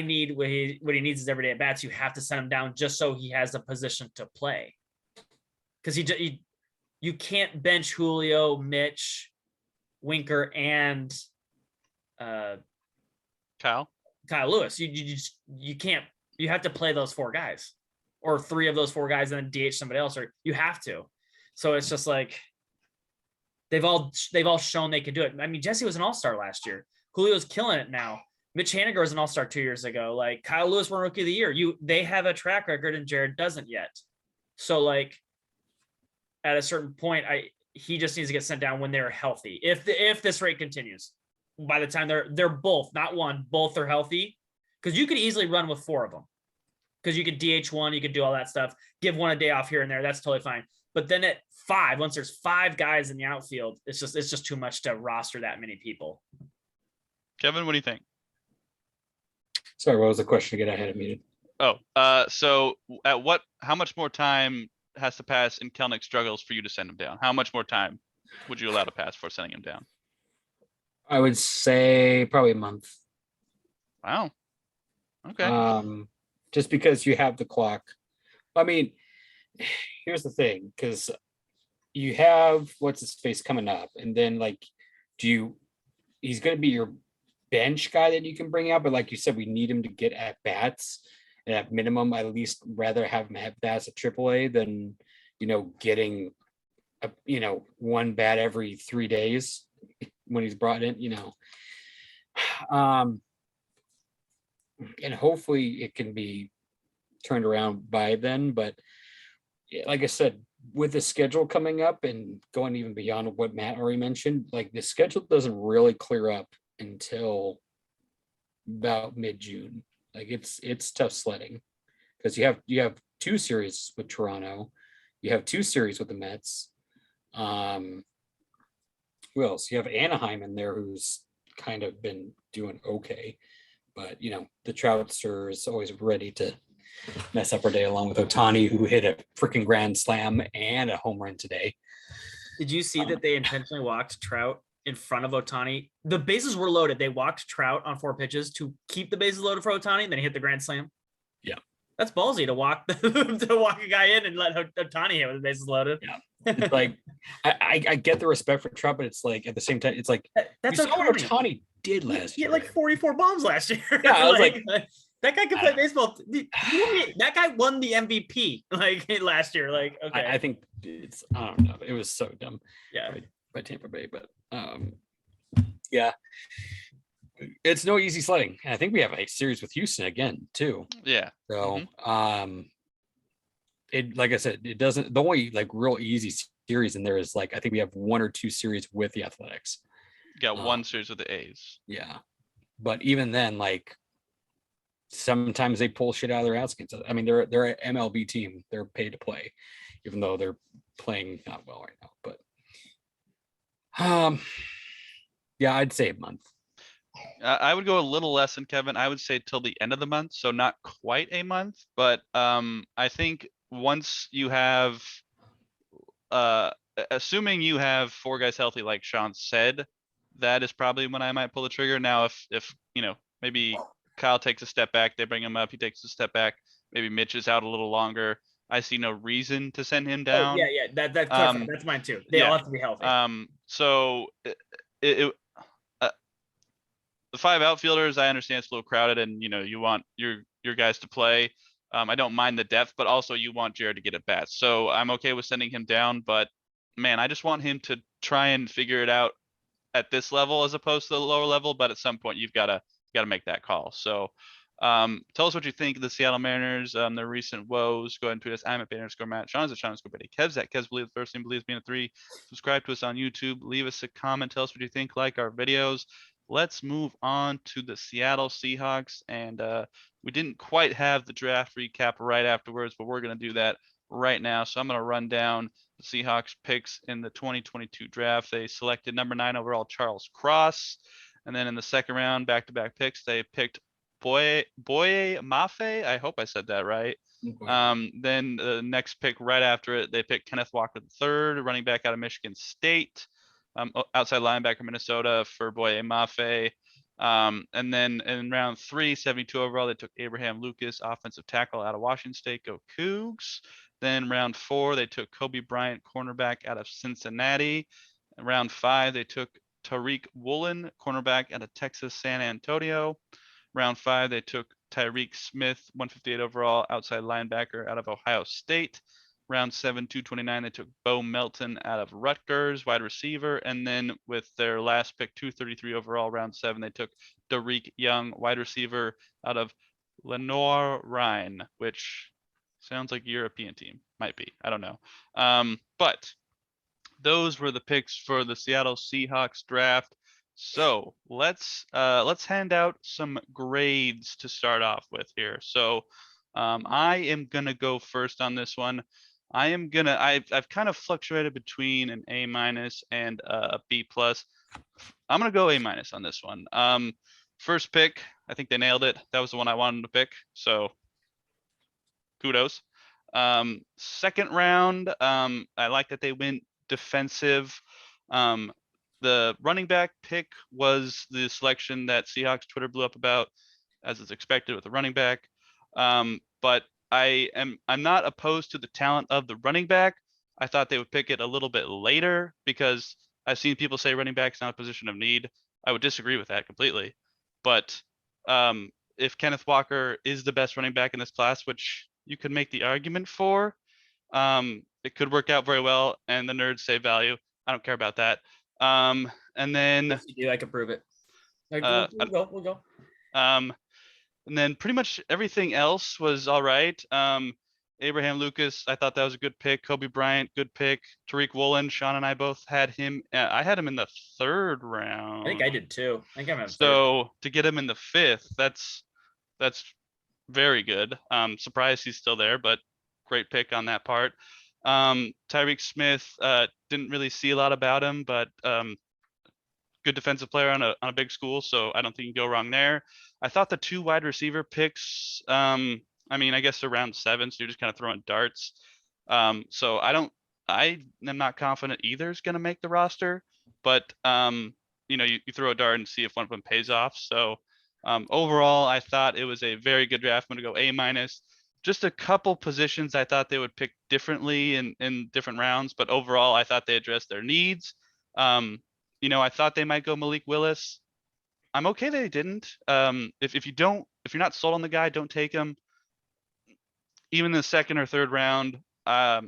need what he needs is every day at bats, you have to send him down just so he has a position to play. Because you can't bench Julio, Mitch, Winker, and Kyle Lewis. You can't. You have to play those 4 guys, or 3 of those 4 guys, and then DH somebody else, or you have to. So it's just like they've all shown they could do it. I mean, Jesse was an all-star last year. Julio's killing it now. Mitch Haniger was an all-star 2 years ago. Like Kyle Lewis won Rookie of the Year. They have a track record, and Jarred doesn't yet. So like at a certain point, he just needs to get sent down when they're healthy. If this rate continues, by the time they're both, not one, both are healthy, because you could easily run with 4 of them. Because you could DH 1, you could do all that stuff, give 1 a day off here and there. That's totally fine. But then at 5, once there's 5 guys in the outfield, it's just too much to roster that many people. Kevin, what do you think? Sorry, what was the question again? I had it muted. So how much more time has to pass in Kelenic struggles for you to send him down? How much more time would you allow to pass for sending him down? I would say probably a month. Wow. Okay. Just because you have the clock. I mean, here's the thing, because you have what's his face coming up, and then like, he's going to be your bench guy that you can bring out, but like you said, we need him to get at bats, and at minimum, I'd at least rather have him at bats at AAA than getting a 1 bat every 3 days when he's brought in. And hopefully it can be turned around by then. But like I said, with the schedule coming up and going even beyond what Matt already mentioned, like the schedule doesn't really clear up until about mid-June. Like it's tough sledding because you have 2 series with Toronto, you have 2 series with the Mets. Who else? You have Anaheim in there, who's kind of been doing okay, but the Troutster is always ready to mess up our day, along with Ohtani, who hit a freaking grand slam and a home run today. Did you see that they intentionally walked Trout in front of Ohtani? The bases were loaded. They walked Trout on 4 pitches to keep the bases loaded for Ohtani, and then he hit the grand slam. Yeah, that's ballsy to walk a guy in and let Ohtani hit with the bases loaded. Yeah, it's like I get the respect for Trout, but it's like at the same time, it's like that's what Ohtani did last year. He had like 44 bombs last year. Yeah, I was like that guy can play baseball. That guy won the MVP last year. Like, okay. I think I don't know. It was so dumb. Yeah. By Tampa Bay, but Yeah. It's no easy sledding. And I think we have a series with Houston again, too. Yeah. So, it, like I said, it doesn't, the only like real easy series in there is like, I think we have 1 or 2 series with the Athletics. Got one series with the A's. Yeah. But even then, like, sometimes they pull shit out of their ass against us. I mean, they're an MLB team. They're paid to play, even though they're playing not well right now. But yeah, I'd say a month. I would go a little less than Kevin. I would say till the end of the month, so not quite a month, but I think once you have assuming you have 4 guys healthy, like Sean said, that is probably when I might pull the trigger. Now, if maybe Kyle takes a step back, they bring him up, he takes a step back, maybe Mitch is out a little longer. I see no reason to send him down. Oh, yeah. That's mine too. They all have to be healthy. So the 5 outfielders, I understand it's a little crowded, and you want your guys to play. I don't mind the depth, but also you want Jarred to get at bats. So I'm okay with sending him down, but man, I just want him to try and figure it out at this level as opposed to the lower level. But at some point, you've got to make that call. So tell us what you think of the Seattle Mariners, their recent woes. Go ahead and tweet us. I'm at _Matt. Sean is at Sean_Betty. Kev's at Kev's Believe the First Team Believes being a 3. Subscribe to us on YouTube. Leave us a comment. Tell us what you think. Like our videos. Let's move on to the Seattle Seahawks. And we didn't quite have the draft recap right afterwards, but we're going to do that right now. So I'm going to run down the Seahawks picks in the 2022 draft. They selected number 9 overall Charles Cross. And then in the second round, back-to-back picks, they picked Boye Mafe. I hope I said that right. Then the next pick right after it, they picked Kenneth Walker III, running back out of Michigan State. Outside linebacker Minnesota for Boye Mafe. And then in round 3, 72 overall, they took Abraham Lucas, offensive tackle out of Washington State. Go Cougs. Then round 4, they took Kobe Bryant, cornerback out of Cincinnati. In round 5, they took Tariq Woolen, cornerback out of Texas San Antonio. Round 5, they took Tyreek Smith, 158 overall, outside linebacker out of Ohio State. Round 7, 229, they took Bo Melton out of Rutgers, wide receiver. And then with their last pick, 233 overall, round 7, they took Derek Young, wide receiver out of Lenoir Rhine, which sounds like a European team. Might be. I don't know. But those were the picks for the Seattle Seahawks draft. So let's hand out some grades to start off with here. So I am gonna go first on this one. I've kind of fluctuated between an A- and a B+. I'm gonna go A- on this one. First pick, I think they nailed it. That was the one I wanted to pick. So kudos. Second round, I like that they went defensive. The running back pick was the selection that Seahawks Twitter blew up about, as is expected with the running back. But I'm not opposed to the talent of the running back. I thought they would pick it a little bit later because I've seen people say running back's not a position of need. I would disagree with that completely. But if Kenneth Walker is the best running back in this class, which you could make the argument for, it could work out very well, and the nerds say value. I don't care about that. And then Yes, you do. I can prove it. Like, we'll go. And then pretty much everything else was all right. Abraham Lucas, I thought that was a good pick. Kobe Bryant, good pick. Tariq Woolen, Sean and I both had him. I had him in the 3rd round. I think I did too. I think I'm in so to get him in the 5th, that's very good. Surprised he's still there, but great pick on that part. Tyreek Smith, didn't really see a lot about him, but good defensive player on a big school, so I don't think you can go wrong there. I thought the 2 wide receiver picks, I mean, I guess they're round 7, so you're just kind of throwing darts. So I am not confident either is going to make the roster, but you throw a dart and see if one of them pays off. So overall, I thought it was a very good draft. I'm going to go A-. Just a couple positions I thought they would pick differently in different rounds, but overall, I thought they addressed their needs. I thought they might go Malik Willis. I'm okay that they didn't. If you're not sold on the guy, don't take him. Even in the 2nd or 3rd round, I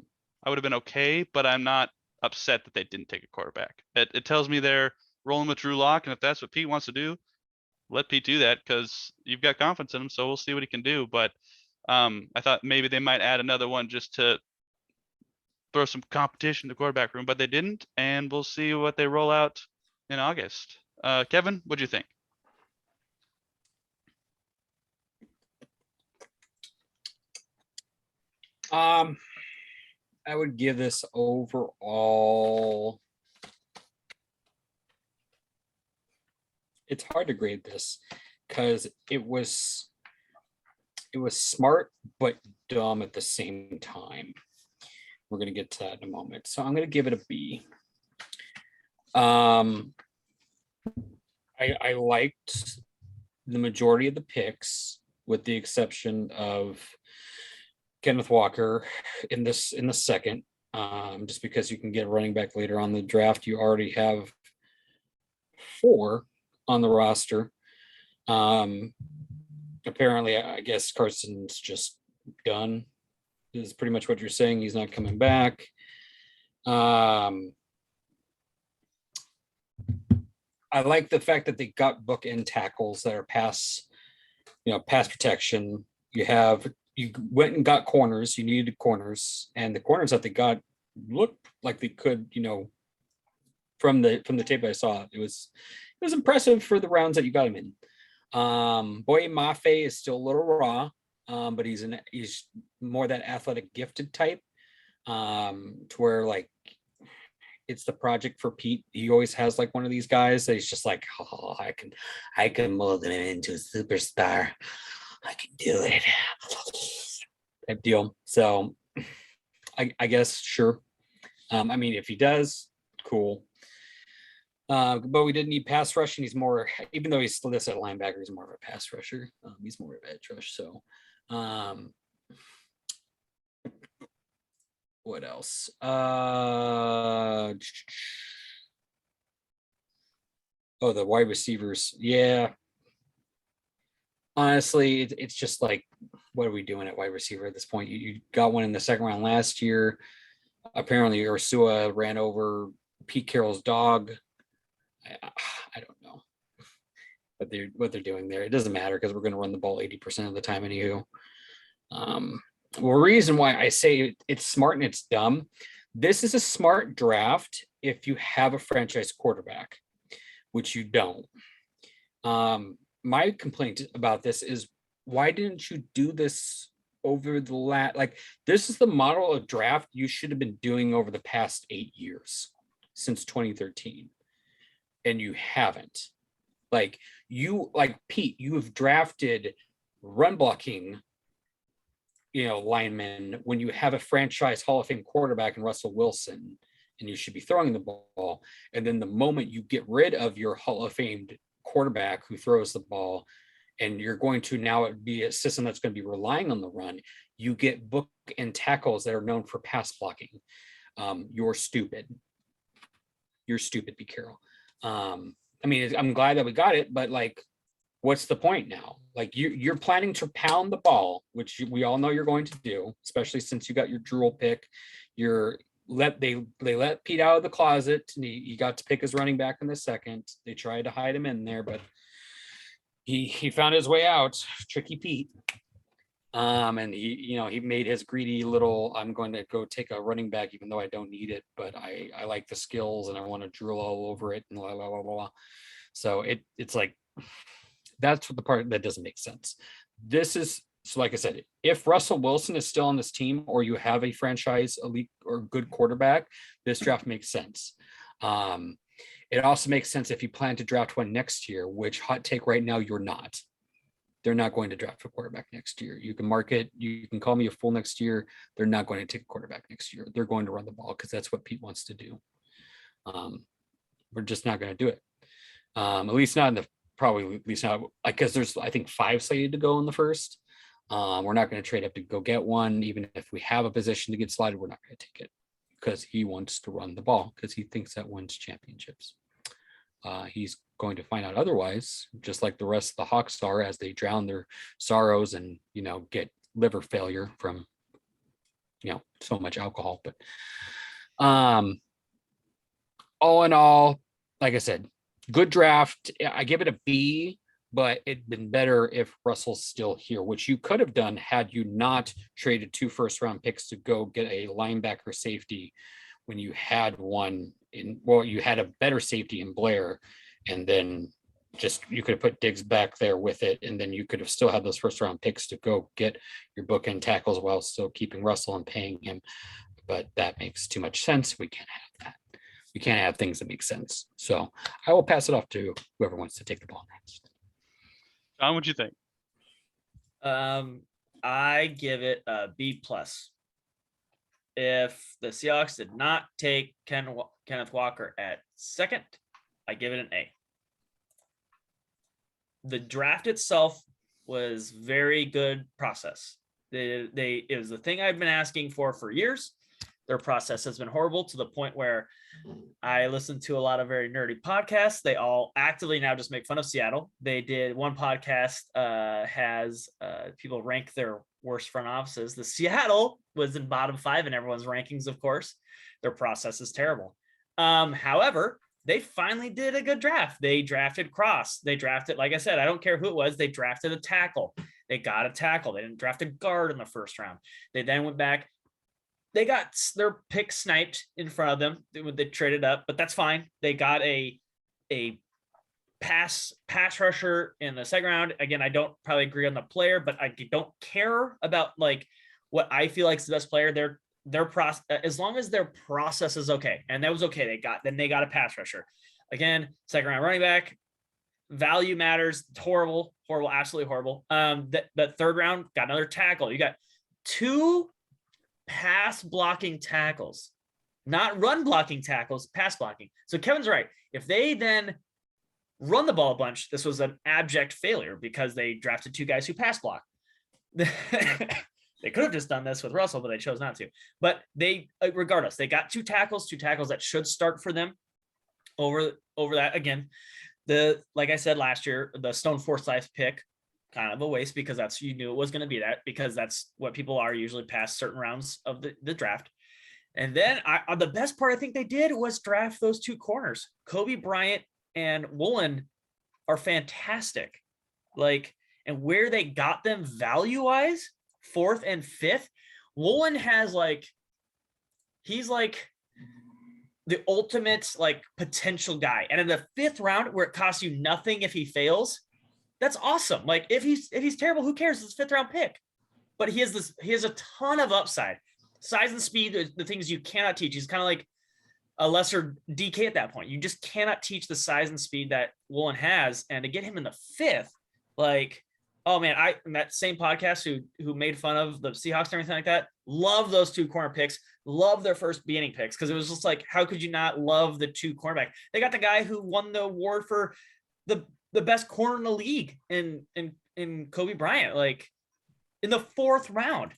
would have been okay, but I'm not upset that they didn't take a quarterback. It tells me they're rolling with Drew Lock, and if that's what Pete wants to do, let Pete do that because you've got confidence in him. So we'll see what he can do. But I thought maybe they might add another one just to throw some competition in the quarterback room, but they didn't, and we'll see what they roll out in August. Kevin, what'd you think? I would give this overall. It's hard to grade this because it was smart but dumb at the same time. We're gonna get to that in a moment. So I'm gonna give it a B. I liked the majority of the picks, with the exception of Kenneth Walker in the second, just because you can get a running back later on the draft. You already have 4 on the roster. Apparently, I guess Carson's just done. This is pretty much what you're saying. He's not coming back. I like the fact that they got bookend tackles that are pass protection. You went and got corners. You needed corners, and the corners that they got looked like they could, from the tape I saw, it was impressive for the rounds that you got him in. Boye Mafe is still a little raw, but he's more that athletic gifted type, to where like it's the project for Pete. He always has like one of these guys that he's just like, oh, I can mold him into a superstar. I can do it type deal. So I guess sure. I mean, if he does, cool. But we didn't need pass rushing. He's more, even though he's still this at linebacker, he's more of a pass rusher. He's more of an edge rush. So what else? Oh, the wide receivers. Yeah. Honestly, it's just like, what are we doing at wide receiver at this point? You got one in the second round last year. Apparently, Ursua ran over Pete Carroll's dog. I don't know what they're doing there. It doesn't matter because we're going to run the ball 80% of the time anywho. The reason why I say it's smart and it's dumb, this is a smart draft if you have a franchise quarterback, which you don't. My complaint about this is, why didn't you do this over the like, this is the model of draft you should have been doing over the past 8 years since 2013, and you haven't. Like Pete, you have drafted run blocking, linemen when you have a franchise Hall of Fame quarterback in Russell Wilson, and you should be throwing the ball. And then the moment you get rid of your Hall of Fame quarterback who throws the ball, and you're going to now be a system that's going to be relying on the run, you get book and tackles that are known for pass blocking. You're stupid, Pete Carroll. I mean, I'm glad that we got it, but like, what's the point now? Like, you're planning to pound the ball, which we all know you're going to do, especially since you got your drool pick. They let Pete out of the closet, and he got to pick his running back in the second. They tried to hide him in there, but he found his way out. Tricky Pete. And he made his greedy little, I'm going to go take a running back even though I don't need it, but I like the skills and I want to drool all over it and blah blah blah blah. So it's like, that's what the part that doesn't make sense. So like I said, if Russell Wilson is still on this team, or you have a franchise elite or good quarterback, this draft makes sense. It also makes sense if you plan to draft one next year, which, hot take right now, you're not. They're not going to draft a quarterback next year. You can mark it. You can call me a fool next year. They're not going to take a quarterback next year. They're going to run the ball because that's what Pete wants to do. We're just not going to do it. At least not because there's, I think, 5 slated to go in the first. We're not going to trade up to go get one. Even if we have a position to get slotted, we're not going to take it because he wants to run the ball because he thinks that wins championships. He's going to find out otherwise, just like the rest of the Hawks are, as they drown their sorrows and, get liver failure from, so much alcohol. But all in all, like I said, good draft. I give it a B, but it'd been better if Russell's still here, which you could have done had you not traded 2 first-round picks to go get a linebacker safety when you had one in, well, you had a better safety in Blair, and then just you could have put Diggs back there with it, and then you could have still had those first-round picks to go get your bookend tackles while still keeping Russell and paying him. But that makes too much sense. We can't have that. We can't have things that make sense. So I will pass it off to whoever wants to take the ball next. John, what'd you think? I give it a B plus. If the Seahawks did not take Kenneth Walker at second, I give it an A. The draft itself was very good process. It was the thing I've been asking for years. Their process has been horrible to the point where I listen to a lot of very nerdy podcasts. They all actively now just make fun of Seattle. They did one podcast has people rank their worst front offices. The Seattle was in bottom 5 in everyone's rankings, of course. Their process is terrible. However, they finally did a good draft. They drafted Cross. They drafted, like I said, I don't care who it was. They drafted a tackle. They got a tackle. They didn't draft a guard in the first round. They then went back. They got their pick sniped in front of them. They traded up, but that's fine. They got a pass rusher in the second round. Again, I don't probably agree on the player, but I don't care about like what I feel like is the best player. Their process, as long as their process is okay, and that was okay. They got a pass rusher. Again, second round running back. Value matters. It's horrible, absolutely horrible. That third round got another tackle. You got 2 pass blocking tackles, not run blocking tackles, pass blocking. So Kevin's right. If they then run the ball a bunch, this was an abject failure because they drafted 2 guys who pass block. They could have just done this with Russell, but they chose not to. But they, regardless, they got 2 tackles that should start for them over that. Again, like I said last year, the Stone Forsyth pick, kind of a waste because you knew it was going to be that because that's what people are usually past certain rounds of the draft. And then the best part I think they did was draft those 2 corners. Kobe Bryant and Woolen are fantastic. Like, and where they got them value-wise, 4th and 5th, Woolen has he's like the ultimate like potential guy. And in the 5th round where it costs you nothing if he fails, that's awesome. Like if he's terrible, who cares? It's a 5th round pick. But he has a ton of upside. Size and speed, the things you cannot teach. He's kind of like a lesser DK at that point. You just cannot teach the size and speed that Woolen has. And to get him in the 5th, like, oh man, in that same podcast who made fun of the Seahawks and everything like that, love those 2 corner picks, love their first beginning picks. Cause it was just like, how could you not love the 2 cornerback? They got the guy who won the award for the best corner in the league in Kobe Bryant, like in the 4th round.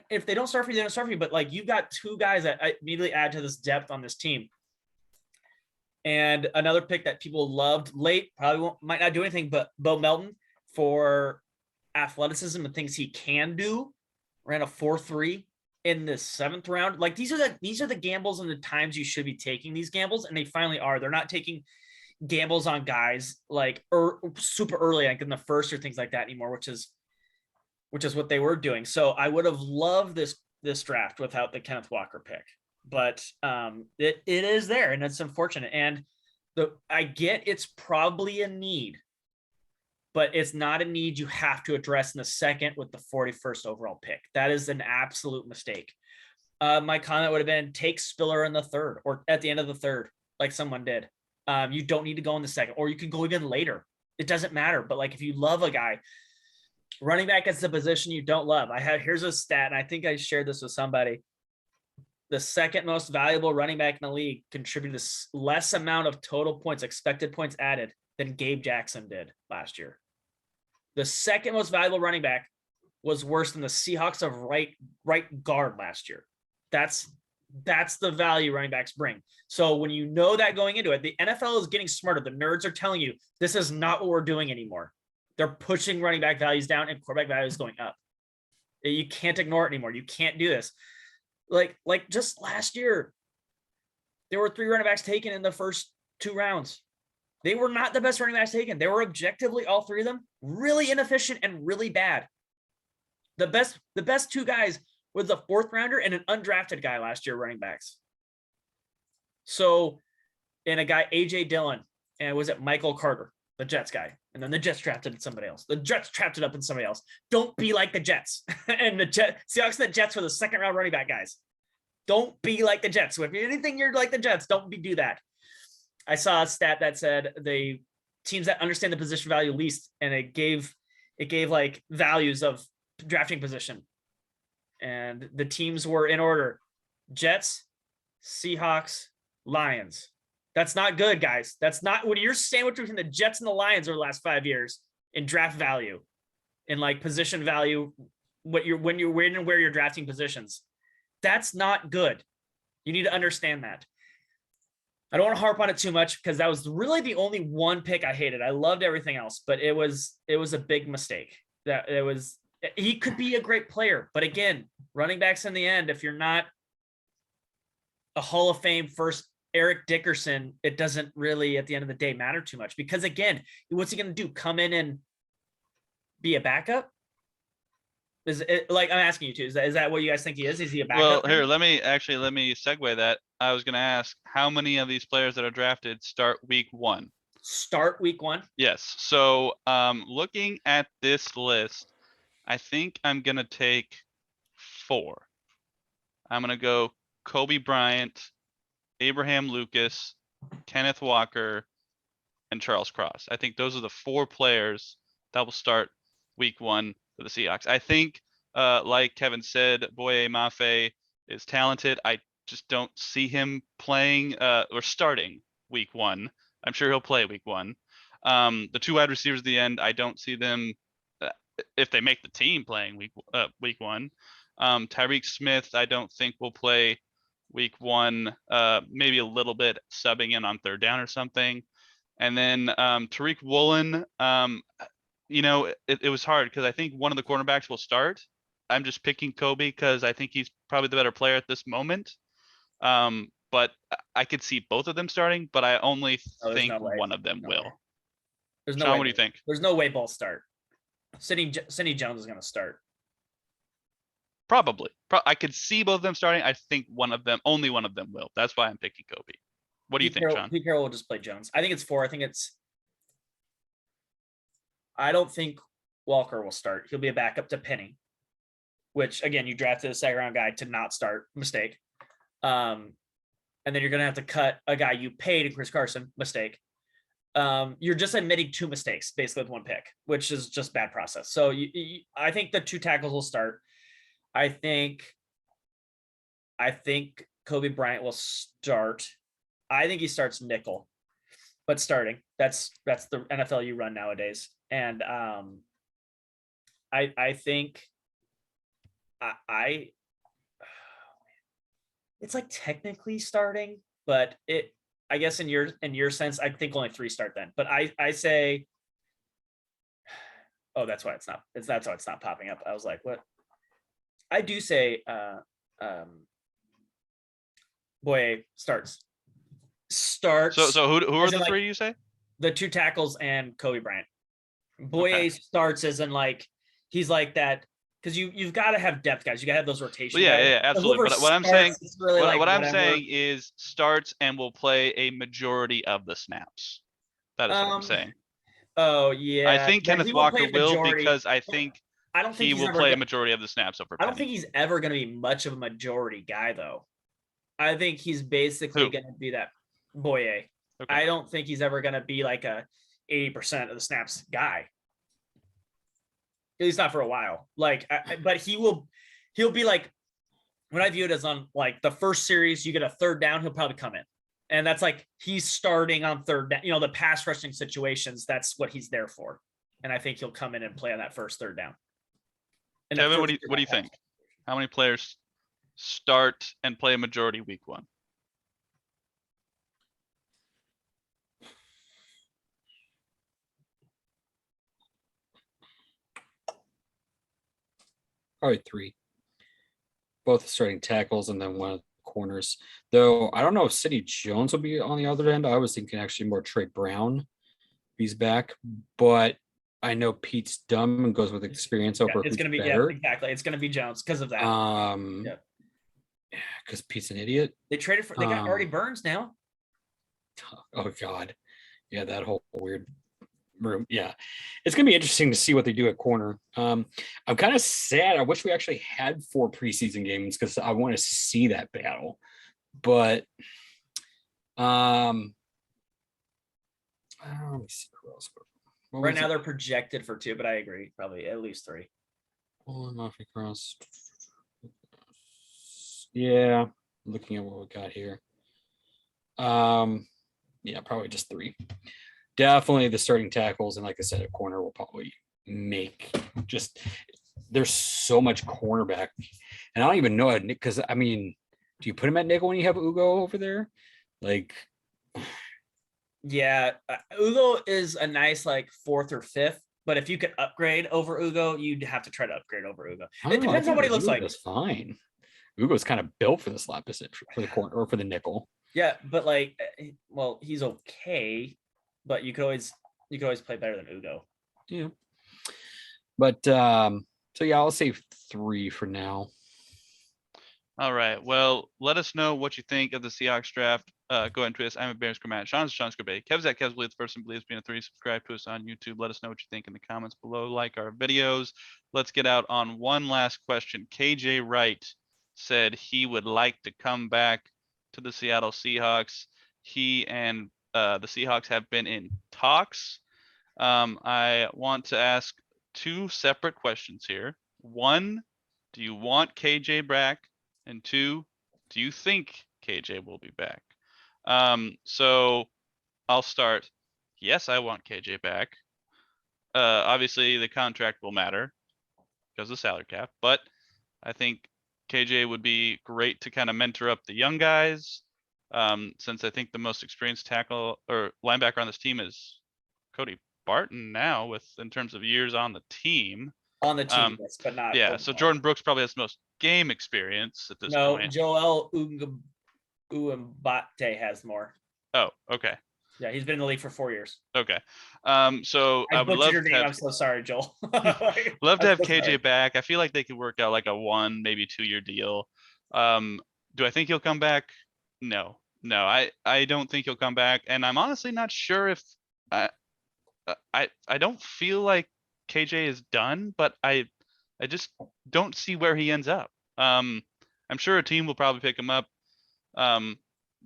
If they don't start for you, they don't start for you. But like you got 2 guys that immediately add to this depth on this team. And another pick that people loved late, might not do anything, but Bo Melton for athleticism and things he can do, ran a 4.3 in the 7th round. Like these are the gambles and the times you should be taking these gambles, and they finally are. They're not taking gambles on guys like super early, like in the 1st or things like that anymore, which is what they were doing. So I would have loved this draft without the Kenneth Walker pick, but it is there, and it's unfortunate. And I get it's probably a need, but it's not a need you have to address in the 2nd with the 41st overall pick. That is an absolute mistake. My comment would have been take Spiller in the 3rd or at the end of the 3rd, like someone did. You don't need to go in the 2nd, or you can go even later. It doesn't matter. But like, if you love a guy, running back is the position you don't love. Here's a stat, and I think I shared this with somebody. The 2nd most valuable running back in the league contributed less amount of total points, expected points added, than Gabe Jackson did last year. The 2nd most valuable running back was worse than the Seahawks of right guard last year. That's the value running backs bring. So when you know that going into it, the NFL is getting smarter. The nerds are telling you this is not what we're doing anymore. They're pushing running back values down and quarterback values going up. You can't ignore it anymore. You can't do this. Like just last year, there were 3 running backs taken in the first 2 rounds. They were not the best running backs taken. They were objectively, all three of them, really inefficient and really bad. The best two guys was a 4th rounder and an undrafted guy last year running backs. So, and a guy, AJ Dillon, and was it Michael Carter, the Jets guy? And then the Jets drafted somebody else. The Jets drafted up in somebody else. Don't be like the Jets. And the Seahawks and the Jets were the 2nd round running back guys. Don't be like the Jets. So if you're anything, you're like the Jets. Don't do that. I saw a stat that said the teams that understand the position value least, and it gave like values of drafting position. And the teams were in order: Jets, Seahawks, Lions. That's not good, guys. That's not, when you're sandwiched between the Jets and the Lions over the last 5 years in draft value, in like position value, when and where you're drafting positions. That's not good. You need to understand that. I don't want to harp on it too much because that was really the only one pick I hated. I loved everything else, but it was a big mistake. He could be a great player, but again, running backs in the end, if you're not a Hall of Fame first Eric Dickerson, it doesn't really at the end of the day matter too much, because again, what's he going to do? Come in and be a backup? Is it, like, I'm asking you to, is that what you guys think he is? Is he a backup? Well, here, let me segue that. I was going to ask, how many of these players that are drafted start week 1? Start week 1? Yes. So, looking at this list, I think I'm going to take 4. I'm going to go Kobe Bryant, Abraham Lucas, Kenneth Walker, and Charles Cross. I think those are the 4 players that will start week 1 for the Seahawks. I think, like Kevin said, Boye Mafe is talented. I just don't see him playing or starting week 1. I'm sure he'll play week 1. The 2 wide receivers at the end, I don't see them, if they make the team, playing week 1. Tyreek Smith, I don't think will play week 1, maybe a little bit subbing in on 3rd down or something. And then Tariq Woolen, it was hard because I think one of the cornerbacks will start. I'm just picking Kobe because I think he's probably the better player at this moment. But I could see both of them starting, but I only think one of them will. There's no Sean, way. what do you think? There's no way both start. Sidney Jones is going to start. Probably. I could see both of them starting. I think only one of them will. That's why I'm picking Kobe. What do you think, Sean? Pete Carroll will just play Jones. I think it's 4. I don't think Walker will start. He'll be a backup to Penny, which again, you drafted a 2nd round guy to not start. Mistake. And then you're going to have to cut a guy you paid in Chris Carson. Mistake. You're just admitting 2 mistakes basically with 1 pick, which is just bad process. So I think the 2 tackles will start. I think Kobe Bryant will start. I think he starts nickel, but starting. That's the NFL you run nowadays. And I think it's like technically starting, but I guess in your sense, I think only 3 start then. But I say, oh, that's why it's not. That's why it's not popping up. I was like, what? I do say Boye starts. So who are the 3 you say? The 2 tackles and Kobe Bryant. Boye starts as in like he's like that, because you've got to have depth, guys. You got to have those rotations. Well, yeah, absolutely. But what I'm saying, really what I'm saying is starts and will play a majority of the snaps. That is what I'm saying. Oh yeah. I think Kenneth Walker will, because I think he will play a majority of the snaps over Penny. I don't think he's ever going to be much of a majority guy, though. I think he's basically going to be that Boye. Okay. I don't think he's ever going to be like a 80% of the snaps guy. At least not for a while. But he'll be like, when I view it as on like the first series, you get a 3rd down, he'll probably come in. And that's like, he's starting on 3rd down, the pass rushing situations. That's what he's there for. And I think he'll come in and play on that 3rd down. Kevin, what do you think? How many players start and play a majority week 1? Probably 3. Both starting tackles and then one of the corners. Though I don't know if Sidney Jones will be on the other end. I was thinking actually more Trey Brown he's back, but I know Pete's dumb and goes with experience over it's who's gonna be better. exactly. It's gonna be Jones because of that. Yeah, because Pete's an idiot. They traded for. They got already Burns now. Oh God, yeah, that whole weird room. Yeah, it's gonna be interesting to see what they do at corner. I'm kind of sad. I wish we actually had 4 preseason games because I want to see that battle. But let me see who else. Right now they're projected for 2, but I agree, probably at least 3. Cross. Yeah, looking at what we got here. Yeah, probably just 3. Definitely the starting tackles, and like I said, a corner will probably make just. There's so much cornerback, and I don't even know because I mean, do you put him at nickel when you have Ugo over there? Like, yeah, Ugo is a nice like 4th or 5th, but if you could upgrade over Ugo, you'd have to try to upgrade over Ugo. It depends on what he looks like. That's fine. Ugo's kind of built for the slot position for the corner or for the nickel. Yeah, but like, well, he's okay, but you could always play better than Ugo. Yeah, but so yeah, I'll say 3 for now. All right. Well, let us know what you think of the Seahawks draft. Go ahead and tweet us. I'm a Bears Matt. Sean's Sean Scorbay. Kev's at Kev's Believes. Person believes being a 3. Subscribe to us on YouTube. Let us know what you think in the comments below. Like our videos. Let's get out on one last question. KJ Wright said he would like to come back to the Seattle Seahawks. He and the Seahawks have been in talks. I want to ask 2 separate questions here. 1, do you want KJ back? And 2, do you think KJ will be back? So I'll start. Yes, I want KJ back. Obviously the contract will matter because of salary cap, but I think KJ would be great to kind of mentor up the young guys. Since I think the most experienced tackle or linebacker on this team is Cody Barton now, with in terms of years on the team. On the team, yes, but not. Yeah, so Jordan Brooks probably has the most game experience at this point. Joel Umbate has more. Oh, okay. Yeah, he's been in the league for 4 years. Okay. So I would love your to name. have, I'm so sorry, Joel. love to have KJ back. I feel like they could work out like a 1, maybe 2-year deal. Do I think he'll come back? No, I don't think he'll come back. And I'm honestly not sure if I don't feel like KJ is done, but I just don't see where he ends up. I'm sure a team will probably pick him up.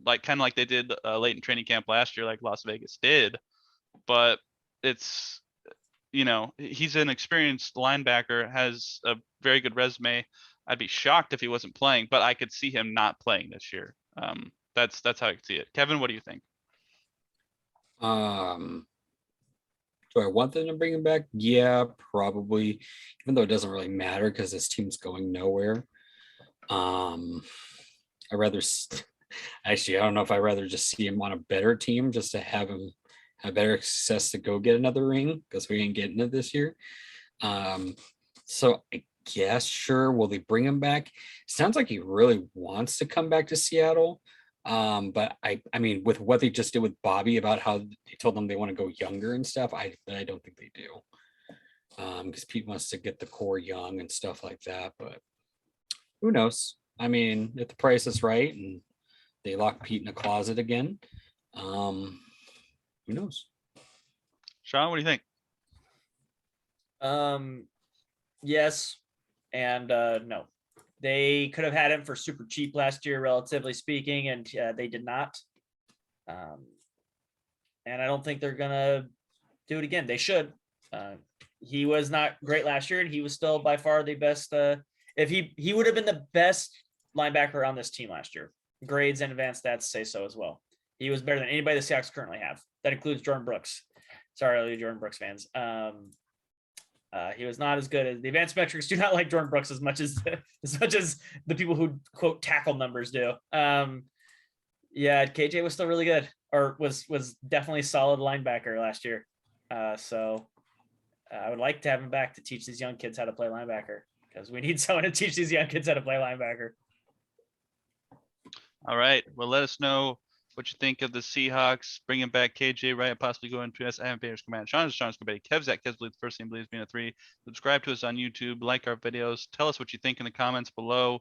Like kind of like they did late in training camp last year, like Las Vegas did. But it's, he's an experienced linebacker, has a very good resume. I'd be shocked if he wasn't playing, but I could see him not playing this year. That's how I could see it. Kevin, what do you think? Do I want them to bring him back? Yeah, probably. Even though it doesn't really matter because this team's going nowhere. I'd rather actually, I don't know if I'd rather just see him on a better team just to have him have better success to go get another ring because we ain't getting it this year. So I guess sure, will they bring him back? Sounds like he really wants to come back to Seattle. But I mean, with what they just did with Bobby about how they told them they want to go younger and stuff, I don't think they do. Because Pete wants to get the core young and stuff like that, but who knows? I mean, if the price is right and they lock Pete in a closet again, who knows? Sean, what do you think? Yes, and no. They could have had him for super cheap last year, relatively speaking, and they did not. And I don't think they're gonna do it again. They should. He was not great last year, and he was still by far the best. If he would have been the best linebacker on this team last year. Grades and advanced stats say so as well. He was better than anybody the Seahawks currently have. That includes Jordan Brooks. Sorry, all you Jordan Brooks fans. He was not as good as the advanced metrics do not like Jordan Brooks as much as the people who quote tackle numbers do. Yeah, KJ was still really good, or was definitely a solid linebacker last year. So I would like to have him back to teach these young kids how to play linebacker, because we need someone to teach these young kids how to play linebacker. All right. Well, let us know what you think of the Seahawks bringing back KJ Wright, possibly going to us. I haven't paid his command. Sean's Committee. Kev's at Kev's Believe, the first name believes being a 3. Subscribe to us on YouTube. Like our videos. Tell us what you think in the comments below.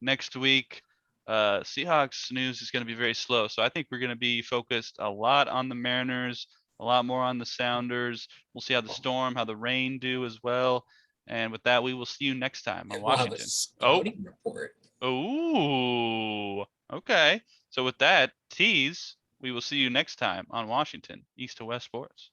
Next week, Seahawks news is going to be very slow. So I think we're going to be focused a lot on the Mariners, a lot more on the Sounders. We'll see how the Storm, how the Rain do as well. And with that, we will see you next time on We'll have a Washington. scouting report. Oh, okay. So with that tease, we will see you next time on Washington, East to West Sports.